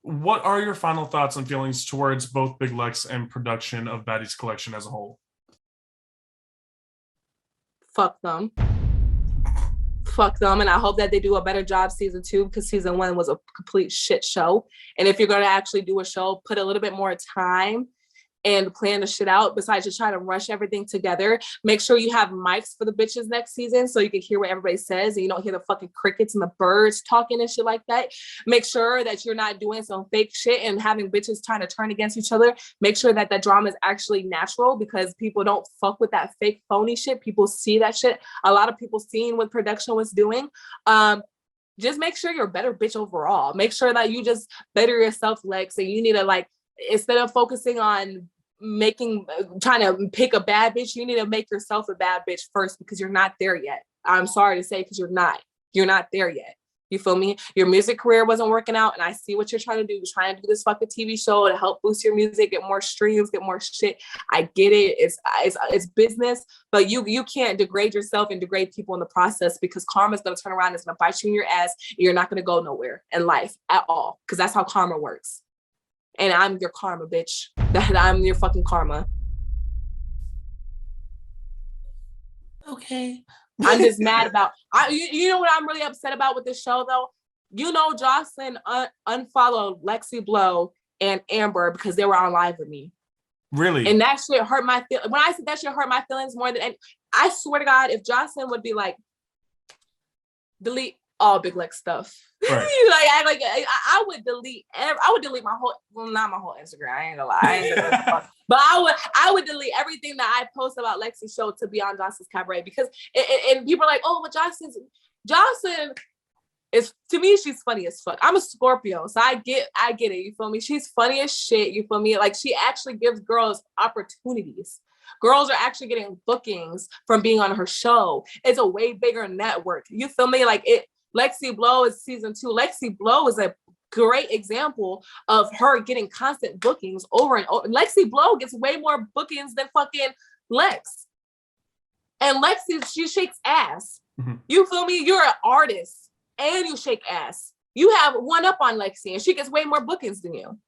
what are your final thoughts and feelings towards both Big Lex and production of Baddies Collection as a whole? Fuck them. Fuck them, and I hope that they do a better job season 2 because season 1 was a complete shit show. And if you're going to actually do a show, put a little bit more time and plan the shit out besides just trying to rush everything together. Make sure you have mics for the bitches next season so you can hear what everybody says and you don't hear the fucking crickets and the birds talking and shit like that. Make sure that you're not doing some fake shit and having bitches trying to turn against each other. Make sure that that drama is actually natural because people don't fuck with that fake phony shit. People see that shit. A lot of people seen what production was doing. Just make sure you're a better bitch overall. Make sure that you just better yourself, Lex, and you need to like, instead of focusing on trying to pick a bad bitch, you need to make yourself a bad bitch first because you're not there yet. I'm sorry to say, because you're not there yet. You feel me? Your music career wasn't working out and I see what you're trying to do. You're trying to do this fucking TV show to help boost your music, get more streams, get more shit. I get it. It's business, but you can't degrade yourself and degrade people in the process because karma's going to turn around and it's going to bite you in your ass and you're not going to go nowhere in life at all because that's how karma works. And I'm your karma, bitch. That I'm your fucking karma. Okay. I'm just mad about. You know what I'm really upset about with this show though? You know, Jocelyn unfollowed Lexi Blow and Amber because they were on live with me. Really? And that shit hurt my feelings. When I said that shit hurt my feelings more than any, I swear to God, if Jocelyn would be like, delete, all Big Lex stuff. Right. I would delete I would delete my whole, well, not my whole Instagram. I ain't gonna lie. I ain't gonna but I would delete everything that I post about Lexi's show to be on Johnson's Cabaret, because and people are like, oh, well, Johnson is, to me, she's funny as fuck. I'm a Scorpio, so I get it. You feel me? She's funny as shit. You feel me? Like, she actually gives girls opportunities. Girls are actually getting bookings from being on her show. It's a way bigger network. You feel me? Like, Lexi Blow is season 2. Lexi Blow is a great example of her getting constant bookings over and over. Lexi Blow gets way more bookings than fucking Lex. And Lexi, she shakes ass. Mm-hmm. You feel me? You're an artist and you shake ass. You have one up on Lexi, and she gets way more bookings than you.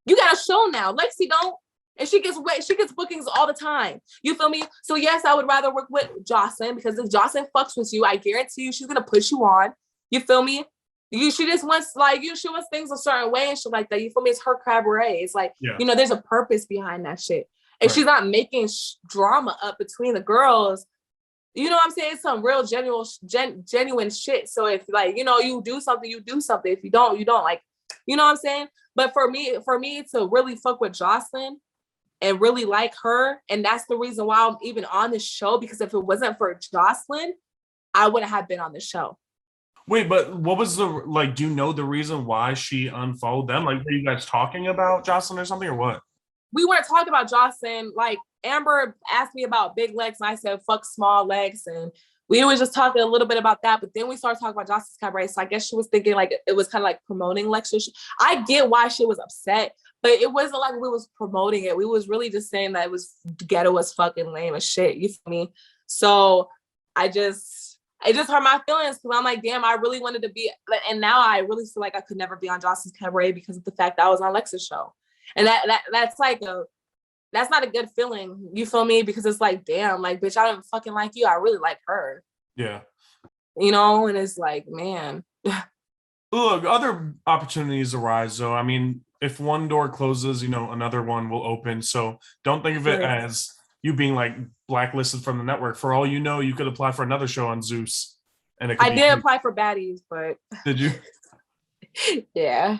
You got a show now. Lexi don't. And she gets bookings all the time. You feel me? So yes, I would rather work with Jocelyn, because if Jocelyn fucks with you, I guarantee you she's gonna push you on. You feel me? She just wants, like, she wants things a certain way and shit like that. You feel me? It's her cabaret. It's like, you know, there's a purpose behind that shit. And she's not making drama up between the girls. You know what I'm saying? It's some real genuine shit. So if, like, you know, you do something, you do something. If you don't, you don't. Like, you know what I'm saying? But for me to really fuck with Jocelyn and really like her, and that's the reason why I'm even on this show, because if it wasn't for Jocelyn, I wouldn't have been on the show. Wait, but what was the, like, do you know the reason why she unfollowed them? Like, were you guys talking about Jocelyn or something, or what? We weren't talking about Jocelyn. Like, Amber asked me about Big Lex, and I said, fuck small legs. And we were just talking a little bit about that, but then we started talking about Jocelyn's Cabaret. So I guess she was thinking, like, it was kind of like promoting Lexus. I get why she was upset, but it wasn't like we was promoting it. We was really just saying that it was ghetto as fucking lame as shit. You feel me? So it just hurt my feelings, because I'm like, damn, I really wanted to be, and now I really feel like I could never be on Jocelyn's Cabaret because of the fact that I was on Lex's show. And that's like that's not a good feeling. You feel me? Because it's like, damn, like, bitch, I don't fucking like you. I really like her. Yeah. You know, and it's like, man. Look, other opportunities arise, though. I mean, if one door closes, you know, another one will open. So don't think of it as you being, like, blacklisted from the network. For all you know, you could apply for another show on Zeus. And it could I did apply for Baddies, but did you? Yeah.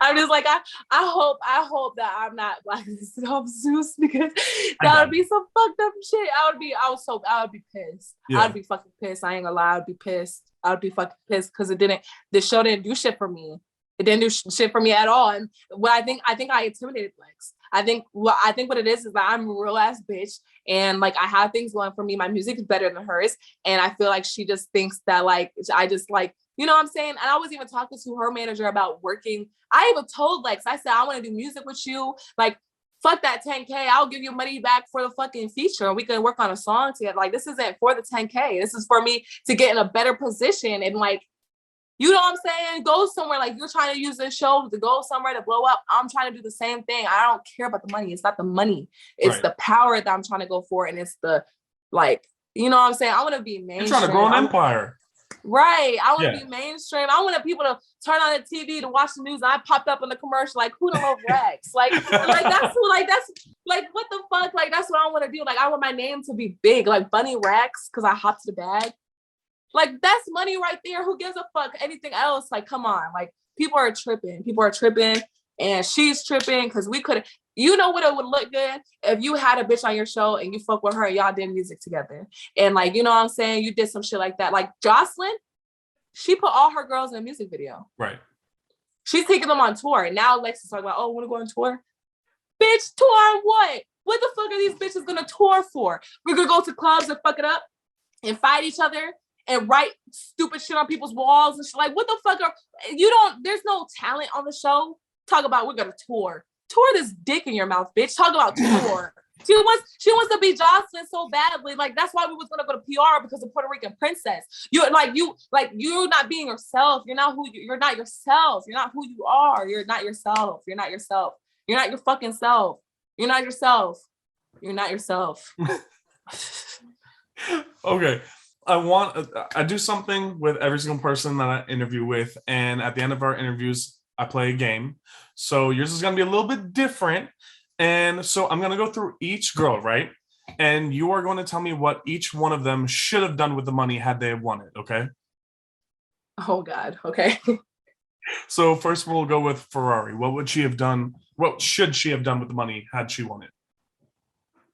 I'm just like, I hope that I'm not blacklisted off Zeus, because that would be some fucked up shit. I would be pissed. Yeah. I would be fucking pissed. I ain't gonna lie, I would be pissed. I would be fucking pissed, because the show didn't do shit for me. It didn't do shit for me at all. And what I think I intimidated Lex. I think what it is that I'm a real ass bitch, and, like, I have things going for me. My music is better than hers, and I feel like she just thinks that, like, I just, like, you know what I'm saying? And I was even talking to her manager about working. I even told Lex, I said, I want to do music with you. Like, fuck that 10K. I'll give you money back for the fucking feature, and we can work on a song together. Like, this isn't for the 10K. This is for me to get in a better position and, like, you know what I'm saying? Go somewhere. Like, you're trying to use this show to go somewhere to blow up. I'm trying to do the same thing. I don't care about the money. It's not the money. It's the power that I'm trying to go for. And it's the, like, you know what I'm saying? I want to be mainstream. You're trying to grow an empire. Right. I want to be mainstream. I want people to turn on the TV to watch the news. And I popped up in the commercial, like, who don't love Rex? Like that's what the fuck? Like, that's what I want to do. Like, I want my name to be big, like Bunny Rex, because I hopped the bag. Like, that's money right there. Who gives a fuck? Anything else? Like, come on. Like, people are tripping. And she's tripping, because we could, you know what it would look good if you had a bitch on your show and you fuck with her and y'all did music together. And, like, you know what I'm saying? You did some shit like that. Like, Jocelyn, she put all her girls in a music video. Right. She's taking them on tour. And now Lex is talking about, oh, want to go on tour? Bitch, tour on what? What the fuck are these bitches gonna tour for? We're gonna go to clubs and fuck it up and fight each other and write stupid shit on people's walls and shit. Like, what the fuck there's no talent on the show. Talk about, we're gonna tour this dick in your mouth, bitch. Talk about tour. She wants to be Jocelyn so badly. Like, that's why we was gonna go to PR, because of Puerto Rican Princess. You're not being yourself. You're not yourself. You're not who you are. You're not yourself. You're not yourself. You're not your fucking self. You're not yourself. You're not yourself. Okay. I do something with every single person that I interview with, and at the end of our interviews, I play a game. So yours is going to be a little bit different. And so I'm going to go through each girl, right? And you are going to tell me what each one of them should have done with the money had they won it, okay? Oh God. Okay. So first we'll go with Ferrari. What would she have done? What should she have done with the money had she won it?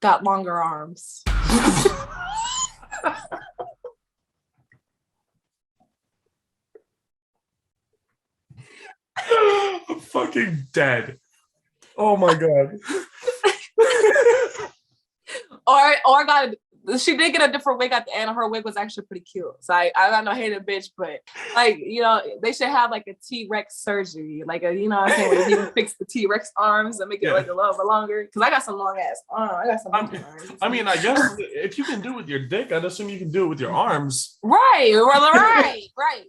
Got longer arms. I'm fucking dead. Oh my god. Or got she did get a different wig at the end. Her wig was actually pretty cute. So I got no hate a bitch, but like, you know, they should have like a T-Rex surgery. Like a, you know what I'm saying, where you can fix the T-Rex arms and make it like a little bit longer. Cause I got some long ass arms. I got some arms. I mean, I guess if you can do it with your dick, I'd assume you can do it with your arms. Right.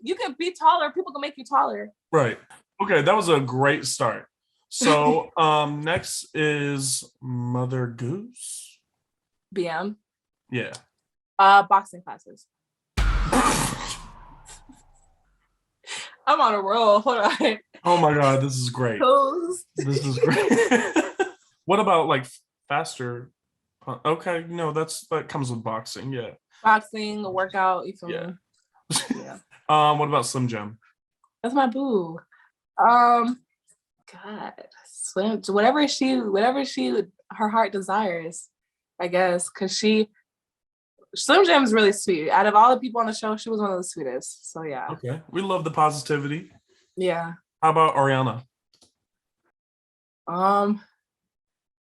You can be taller. People can make you taller. Right. Okay, that was a great start. So next is Mother Goose. BM. Yeah. Boxing classes. I'm on a roll. Hold on. Oh my god, this is great. This is great. What about like faster? Okay, no, that comes with boxing. Yeah. Boxing, a workout. You feel me? Yeah. What about Slim Jim? That's my boo. God, Slim. Whatever her heart desires, I guess, because Slim Jim is really sweet. Out of all the people on the show, she was one of the sweetest. So yeah. Okay, we love the positivity. Yeah. How about Ariana?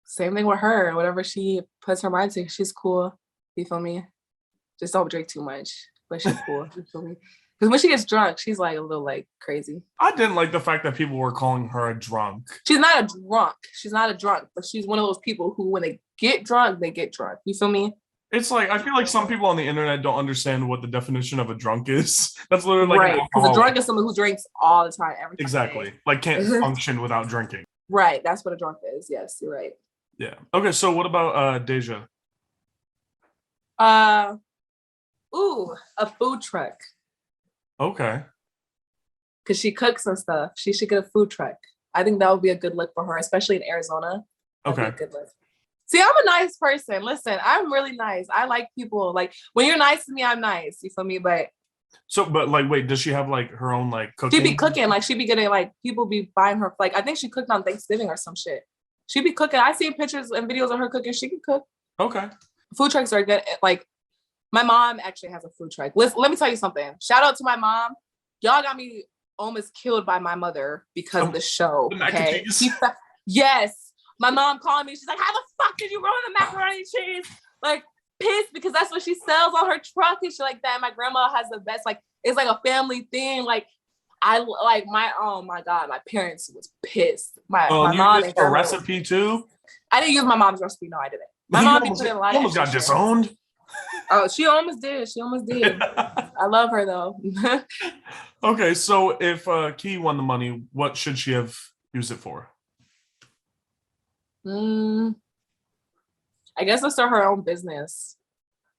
Same thing with her. Whatever she puts her mind to, she's cool. You feel me? Just don't drink too much, but she's cool. You feel me? Because when she gets drunk, she's like a little like crazy. I didn't like the fact that people were calling her a drunk. She's not a drunk. She's not a drunk, but she's one of those people who, when they get drunk, they get drunk. You feel me? It's like, I feel like some people on the internet don't understand what the definition of a drunk is. That's literally like right. Because a drunk is someone who drinks all the time, every time. Exactly. Like can't function without drinking. Right. That's what a drunk is. Yes, you're right. Yeah. Okay. So what about Deja? A food truck. Okay. Because she cooks and stuff. She should get a food truck. I think that would be a good look for her, especially in Arizona. That'd be a good look. See, I'm a nice person. Listen, I'm really nice. I like people. Like, when you're nice to me, I'm nice. You feel me? But like, wait, does she have like her own like cooking? She be cooking. Like, she be getting like people be buying her. Like, I think she cooked on Thanksgiving or some shit. She be cooking. I see pictures and videos of her cooking. She can cook. Okay. Food trucks are good. Like, my mom actually has a food truck. Let me tell you something. Shout out to my mom. Y'all got me almost killed by my mother because of the show. Okay. Yes. My mom called me. She's like, how the fuck did you ruin the macaroni and cheese? Like, pissed because that's what she sells on her truck and shit like that. My grandma has the best, like, it's like a family thing. Like, oh my God, my parents was pissed. My mom used a recipe too? I didn't use my mom's recipe. No, I didn't. My mom put in a lot of almost got disowned. Oh, she almost did. I love her though. Okay, so if Key won the money, what should she have used it for? I guess let's start her own business.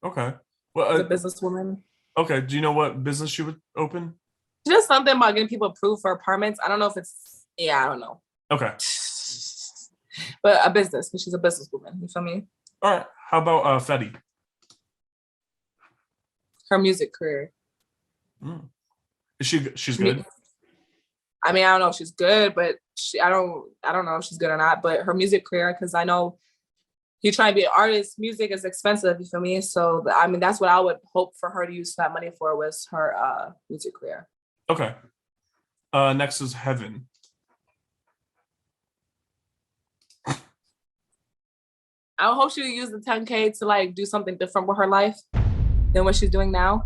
Okay. Well, a businesswoman. Okay. Do you know what business she would open? Just something about getting people approved for apartments. I don't know if it's. Yeah, I don't know. Okay. But a business, because she's a businesswoman. You feel me? All right. How about Fetty? Her music career. Is she's good? I mean, I don't know if she's good, but I don't know if she's good or not. But her music career, because I know you try to be an artist, music is expensive. You feel me? So I mean, that's what I would hope for her to use that money for, was her music career. Okay. Next is Heaven. I hope she would use the 10K to like do something different with her life than what she's doing now.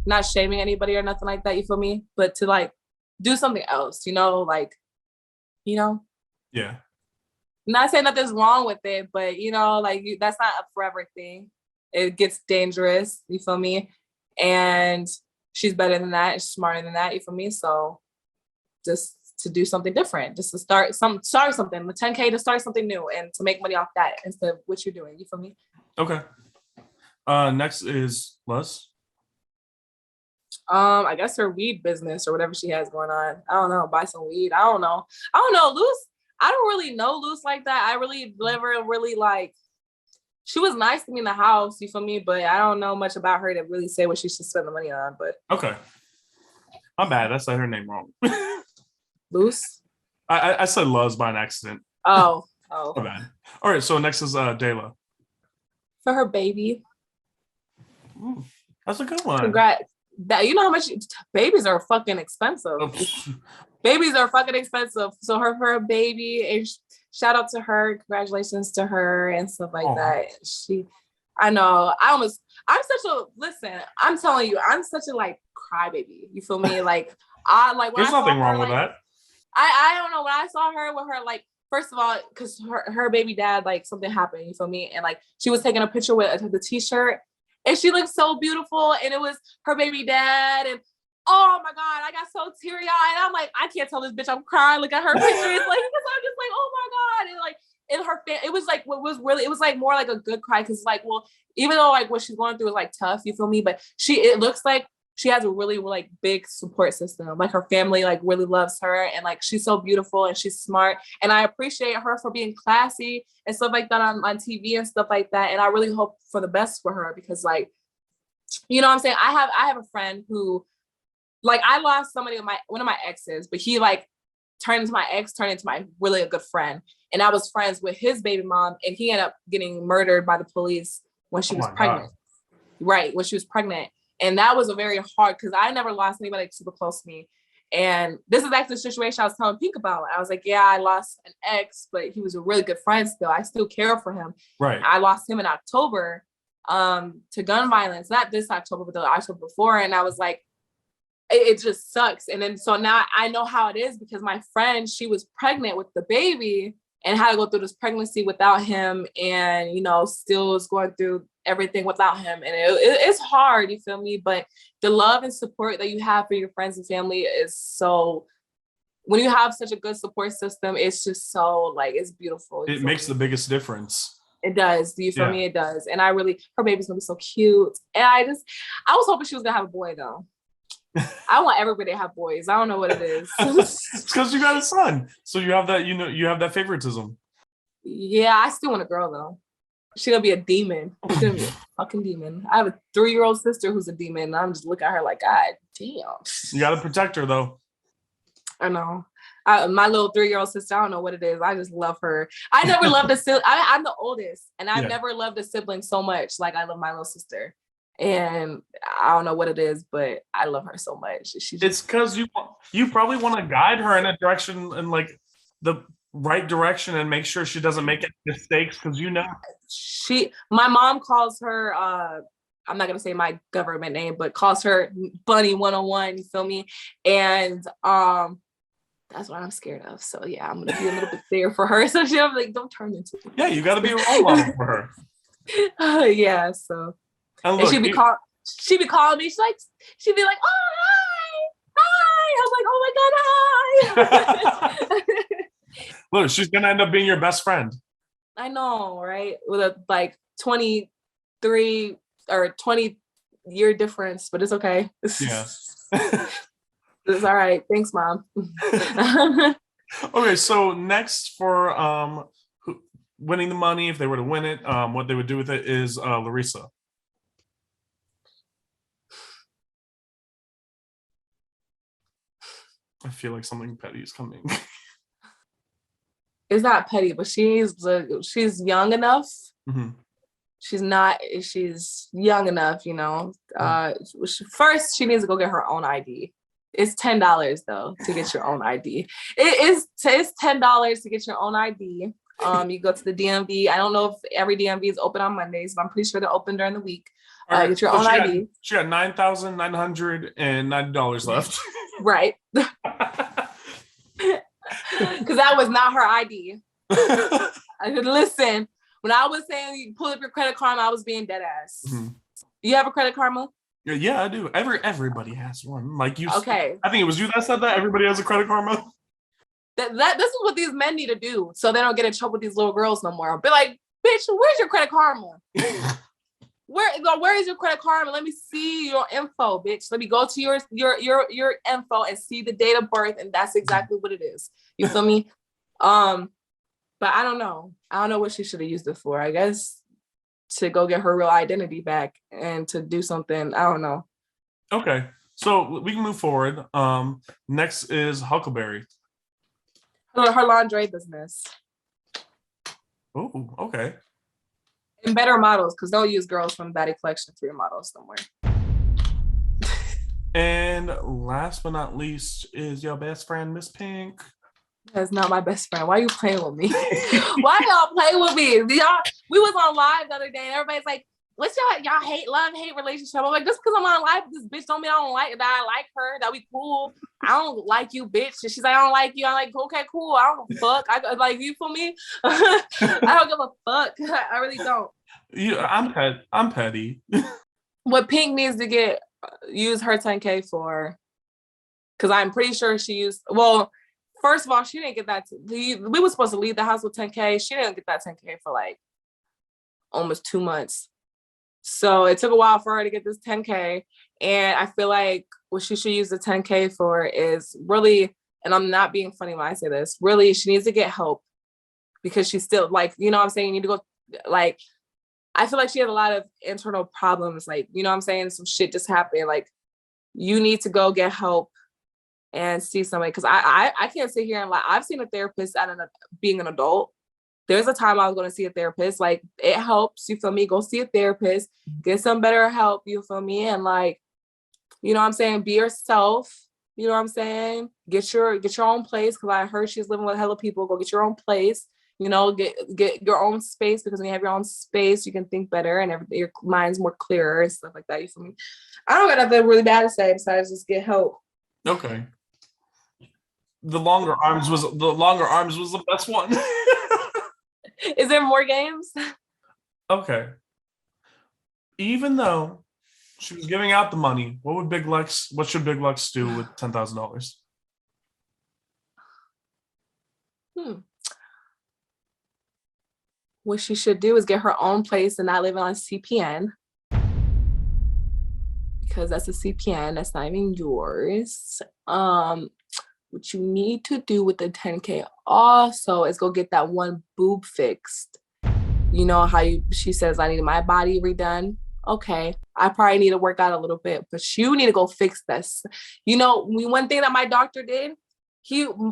Not shaming anybody or nothing like that. You feel me? But to like do something else, like, Yeah. Not saying nothing's wrong with it, but that's not a forever thing. It gets dangerous. You feel me? And she's better than that. She's smarter than that. You feel me? So just to do something different, just to start something, the 10K to start something new and to make money off that instead of what you're doing. You feel me? Okay. Next is Les. I guess her weed business or whatever she has going on. I don't know. Buy some weed. I don't know. Luce. I don't really know Luce like that. I really never really like. She was nice to me in the house. You feel me? But I don't know much about her to really say what she should spend the money on. But okay. My bad. I said her name wrong. Luce? I said Luz by an accident. Oh. My bad. All right, so next is Dayla. For her baby. Ooh, that's a good one. Congrats. That, you know how much babies are fucking expensive. Babies are fucking expensive. So for her baby, and shout out to her, congratulations to her and stuff like that. I know. I'm telling you, I'm such a like crybaby. You feel me? Like There's nothing wrong with that. I don't know. When I saw her with her, like, first of all, because her baby dad, like, something happened, you feel me? And like she was taking a picture with the t-shirt and she looked so beautiful, and it was her baby dad, and oh my God, I got so teary-eyed. I'm like, I can't tell this bitch I'm crying. Look at her picture. It's like, because I'm just like, oh my God. And like, in her it was like, it was like more like a good cry, because like, well, even though like what she's going through is like tough, you feel me? But it looks like she has a really like big support system. Like her family like really loves her, and like she's so beautiful and she's smart. And I appreciate her for being classy and stuff like that on TV and stuff like that. And I really hope for the best for her, because like, you know what I'm saying? I have a friend who, like, I lost somebody one of my exes, but he like turned into my really a good friend. And I was friends with his baby mom, and he ended up getting murdered by the police when she was pregnant. God. Right, when she was pregnant. And that was a very hard, because I never lost anybody super close to me. And this is actually the situation I was telling Pink about. I was like, yeah, I lost an ex, but he was a really good friend still. I still care for him. Right. I lost him in October to gun violence, not this October, but the October before. And I was like, it just sucks. And then so now I know how it is, because my friend, she was pregnant with the baby and had to go through this pregnancy without him, and, you know, still is going through everything without him. And it's hard, you feel me? But the love and support that you have for your friends and family is so, when you have such a good support system, it's just so like, it's beautiful. It makes the biggest difference. It does. Do you feel me? It does. And her baby's gonna be so cute. And I was hoping she was gonna have a boy though. I want everybody to have boys. I don't know what it is. It's because you got a son, so you have that. You have that favoritism. Yeah, I still want a girl though. She's gonna be a demon. She's gonna be a fucking demon. I have a 3-year-old sister who's a demon, and I'm just looking at her like, God damn. You gotta protect her though. I know. My little 3-year-old sister, I don't know what it is. I just love her. I never loved a sibling. I'm the oldest, and I've never loved a sibling so much like I love my little sister. And I don't know what it is, but I love her so much. It's because you probably want to guide her in a direction, in like the right direction, and make sure she doesn't make any mistakes, because you know. My mom calls her, I'm not gonna say my government name, but calls her Bunny 101, you feel me? And that's what I'm scared of. So yeah, I'm gonna be a little bit there for her. So she'll be like, don't turn into me. Yeah, you gotta be a role model for her. Yeah, so. And look, she'd be calling me. She'd be like, oh, hi. I'm like, oh my God, hi. Look, she's gonna end up being your best friend. I know, right? With a like 23 or 20-year difference, but it's okay. Yeah. It's all right. Thanks, Mom. Okay, so next for winning the money, if they were to win it, what they would do with it is Larissa. I feel like something petty is coming. It's not petty, but she's young enough. Mm-hmm. She's young enough, you know. First, she needs to go get her own ID. It's $10 though to get your own ID. It's $10 to get your own ID. You go to the DMV. I don't know if every DMV is open on Mondays, but I'm pretty sure they're open during the week. Get your own ID. She got $9,990 left. Right. Because that was not her ID. Listen, when I was saying you pull up your Credit Karma, I was being dead ass. Mm-hmm. You have a Credit Karma? Yeah, I do. Everybody has one. Like you. Okay. I think it was you that said that. Everybody has a Credit Karma. This is what these men need to do, so they don't get in trouble with these little girls no more. Be like, bitch, where's your Credit Karma? Where is your Credit Karma? Let me see your info, bitch. Let me go to your info and see the date of birth, and that's exactly what it is. You feel me? But I don't know. I don't know what she should have used it for. I guess to go get her real identity back and to do something. I don't know. Okay. So we can move forward. Next is Huckleberry. Her lingerie business. Oh, okay. And better models, because they'll use girls from Baddie Collection for your models somewhere. And last but not least is your best friend, Miss Pink. That's not my best friend. Why are you playing with me? Why y'all play with me? We was on live the other day and everybody's like, what's y'all hate relationship? I'm like, just because I'm on live with this bitch don't mean I don't like that I like her, that we cool. I don't like you, bitch. And she's like, I don't like you. I'm like, okay, cool. I don't give a fuck. I like you for me. I don't give a fuck. I really don't. I'm petty. What Pink needs to use her 10K for, because I'm pretty sure she used, well, first of all, she didn't get that. We were supposed to leave the house with 10K. She didn't get that 10K for like almost 2 months. So it took a while for her to get this 10K. And I feel like what she should use the 10K for is really, and I'm not being funny when I say this, really, she needs to get help because she's still like, you know what I'm saying? You need to go, like, I feel like she had a lot of internal problems. Like, you know what I'm saying? Some shit just happened. Like, you need to go get help and see somebody. Because I can't sit here and like, I've seen a therapist being an adult. There's a time I was going to see a therapist. Like, it helps, you feel me? Go see a therapist, get some better help, you feel me? And like, you know what I'm saying? Be yourself. You know what I'm saying? Get your own place. Because I heard she's living with hella people. Go get your own place. You know, get your own space, because when you have your own space, you can think better and your mind's more clearer and stuff like that. You feel me? I don't got nothing really bad to say besides just get help. Okay. The longer arms was the best one. Is there more games? Okay. Even though she was giving out the money, what should Big Lex do with $10,000? What she should do is get her own place and not live on CPN. Because that's a CPN, that's not even yours. What you need to do with the 10K also is go get that one boob fixed. You know how she says, I need my body redone. Okay, I probably need to work out a little bit, but you need to go fix this. You know, one thing that my doctor did,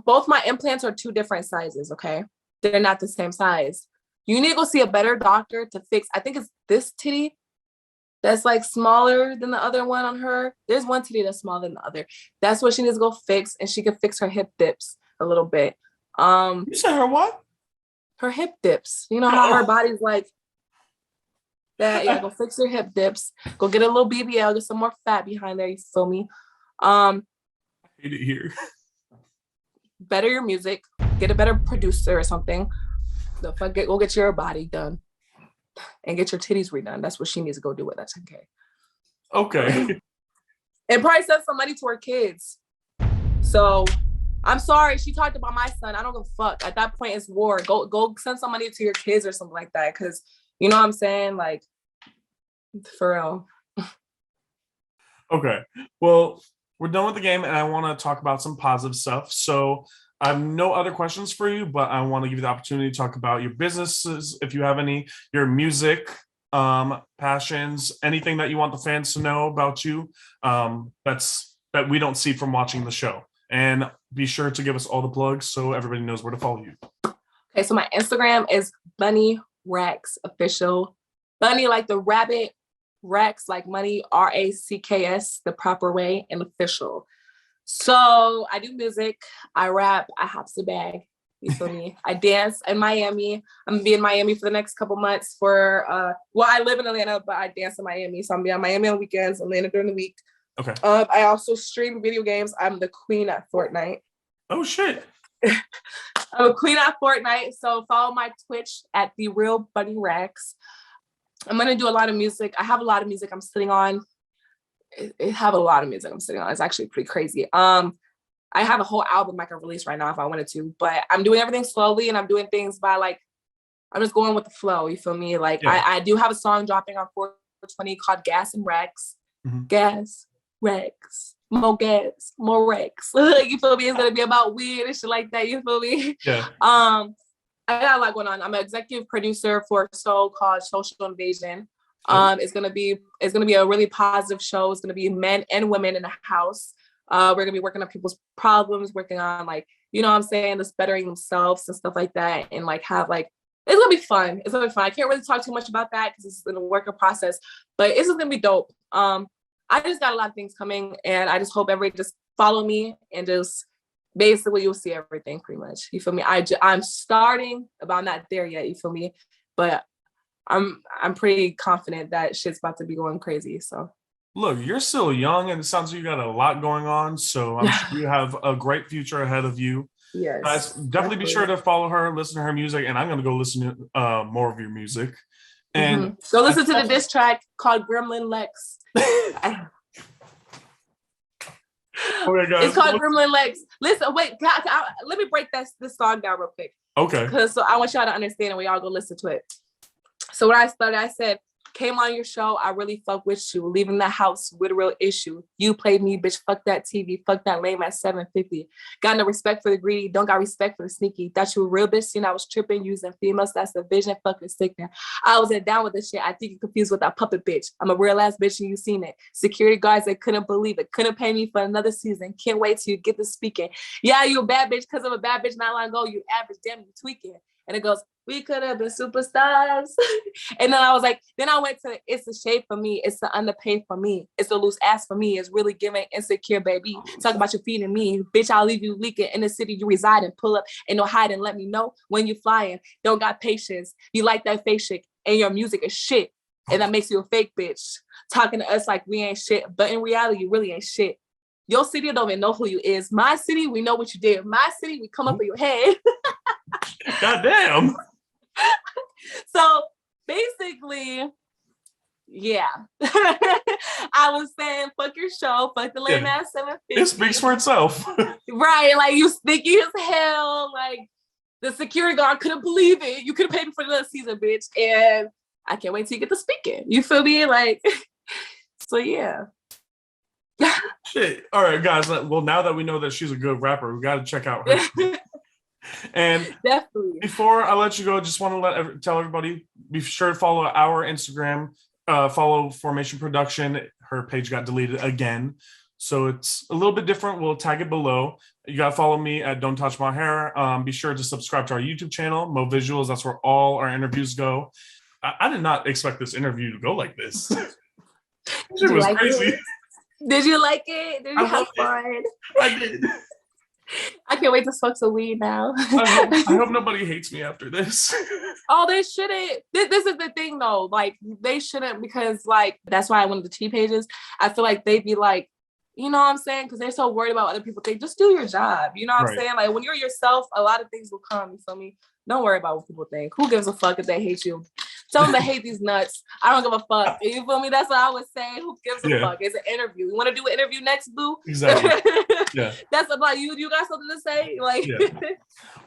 both my implants are 2 different sizes, okay? They're not the same size. You need to go see a better doctor to fix, I think it's this titty that's like smaller than the other one on her. There's one titty that's smaller than the other. That's what she needs to go fix, and she can fix her hip dips a little bit. You said her what? Her hip dips. You know how her body's like that. Yeah, go fix your hip dips. Go get a little BBL, get some more fat behind there. You feel me? I hate it here. Better your music. Get a better producer or something. Go get your body done. And get your titties redone. That's what she needs to go do with that 10K. Okay. And probably send some money to her kids. So I'm sorry, she talked about my son. I don't give a fuck. At that point, it's war. Go send some money to your kids or something like that. Because you know what I'm saying? Like, for real. Okay. Well, we're done with the game, and I want to talk about some positive stuff. So I have no other questions for you, but I want to give you the opportunity to talk about your businesses, if you have any, your music, passions, anything that you want the fans to know about you, that we don't see from watching the show. And be sure to give us all the plugs so everybody knows where to follow you. Okay, so my Instagram is Bunny Rex Official. Bunny like the rabbit, Rex like money, RACKS, the proper way, and official. So I do music, I rap, I hops the bag. You feel me? I dance in Miami. I'm gonna be in Miami for the next couple months I live in Atlanta, but I dance in Miami. So I'm gonna be in Miami on weekends, Atlanta during the week. Okay. I also stream video games. I'm the queen at Fortnite. Oh shit. I'm a queen at Fortnite. So follow my Twitch at The Real Bunny Rex. I'm gonna do a lot of music. I have a lot of music I'm sitting on. It's actually pretty crazy. I have a whole album I can release right now if I wanted to, but I'm doing everything slowly and I'm doing things by like, I'm just going with the flow. You feel me? Like yeah. I do have a song dropping on 420 called Gas and Rex. Mm-hmm. Gas, Rex, more gas, more Rex. You feel me? It's gonna be about weed and shit like that. You feel me? Yeah. I got a lot going on. I'm an executive producer for a show called Social Invasion. It's gonna be a really positive show. It's gonna be men and women in the house. We're gonna be working on people's problems, working on like, you know what I'm saying, just bettering themselves and stuff like that, and like have like, it's gonna be fun. It's gonna be fun. I can't really talk too much about that because it's in a working process, but it's just gonna be dope. I just got a lot of things coming, and I just hope everybody just follow me and just basically you'll see everything pretty much. You feel me? I'm starting, but I'm not there yet. You feel me? But I'm pretty confident that shit's about to be going crazy. So look, you're still young, and it sounds like you got a lot going on. So I'm sure you have a great future ahead of you. yes, Guys, definitely be sure to follow her, listen to her music, and I'm gonna go listen to more of your music. And go listen to the diss track called Gremlin Lex. Okay, guys. It's called Gremlin Lex. Listen, wait, let me break this song down real quick. Okay. Because so I want y'all to understand, and we all go listen to it. So when I started, I said, came on your show, I really fuck with you. Leaving the house with a real issue. You played me, bitch. Fuck that TV. Fuck that lame at 750. Got no respect for the greedy. Don't got respect for the sneaky. Thought you were real bitch. Seen I was tripping, using females. That's the vision. Fucking sickening. I wasn't down with this shit. I think you're confused with that puppet bitch. I'm a real ass bitch and you seen it. Security guards, they couldn't believe it. Couldn't pay me for another season. Can't wait till you get to speaking. Yeah, you a bad bitch because I'm a bad bitch not long ago. You average. Damn, you tweaking. And it goes, we could have been superstars. And then I was like, then I went to, it's the shade for me. It's the underpaid for me. It's the loose ass for me. It's really giving insecure, baby. Talk about you feeding me. Bitch, I'll leave you leaking in the city you reside in. Pull up, ain't no hiding. Let me know when you flying. Don't got patience. You like that face shit and your music is shit. And that makes you a fake bitch. Talking to us like we ain't shit. But in reality, you really ain't shit. Your city don't even know who you is. My city, we know what you did. My city, we come up for your head. God damn. So basically, yeah. I was saying, fuck your show, fuck the lame ass 750. It speaks for itself. Right, like you sneaky as hell. Like the security guard couldn't believe it. You could have paid me for the season, bitch. And I can't wait till you get to speaking. You feel me? Like, so yeah. Shit. All right, guys. Well, now that we know that she's a good rapper, we got to check out her. And definitely, before I let you go, just want to tell everybody, be sure to follow our Instagram, follow Formation Production. Her page got deleted again, so it's a little bit different. We'll tag it below. You got to follow me at Don't Touch My Hair. Be sure to subscribe to our YouTube channel, Mo Visuals. That's where all our interviews go. I did not expect this interview to go like this. It was crazy. Did you like it? Did you have fun? I did. I can't wait to smoke some weed now. I hope nobody hates me after this. Oh, they shouldn't. This is the thing though. Like they shouldn't, because like that's why I wanted the T pages. I feel like they'd be like, you know what I'm saying? Because they're so worried about what other people think. Just do your job. You know what I'm saying? Like when you're yourself, a lot of things will come. You feel me? Don't worry about what people think. Who gives a fuck if they hate you? Tell them to hate these nuts. I don't give a fuck. You feel me? That's what I would say. Who gives a fuck? It's an interview. You want to do an interview next, boo? Exactly. Yeah. That's about you. You got something to say? Like. Yeah.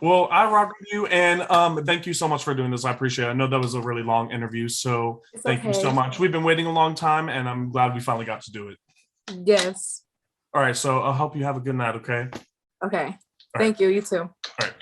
Well, I rock with you, and thank you so much for doing this. I appreciate it. I know that was a really long interview, so thank you so much. We've been waiting a long time, and I'm glad we finally got to do it. Yes. All right. So I'll help you have a good night. Okay. Okay. Thank you. You too. All right.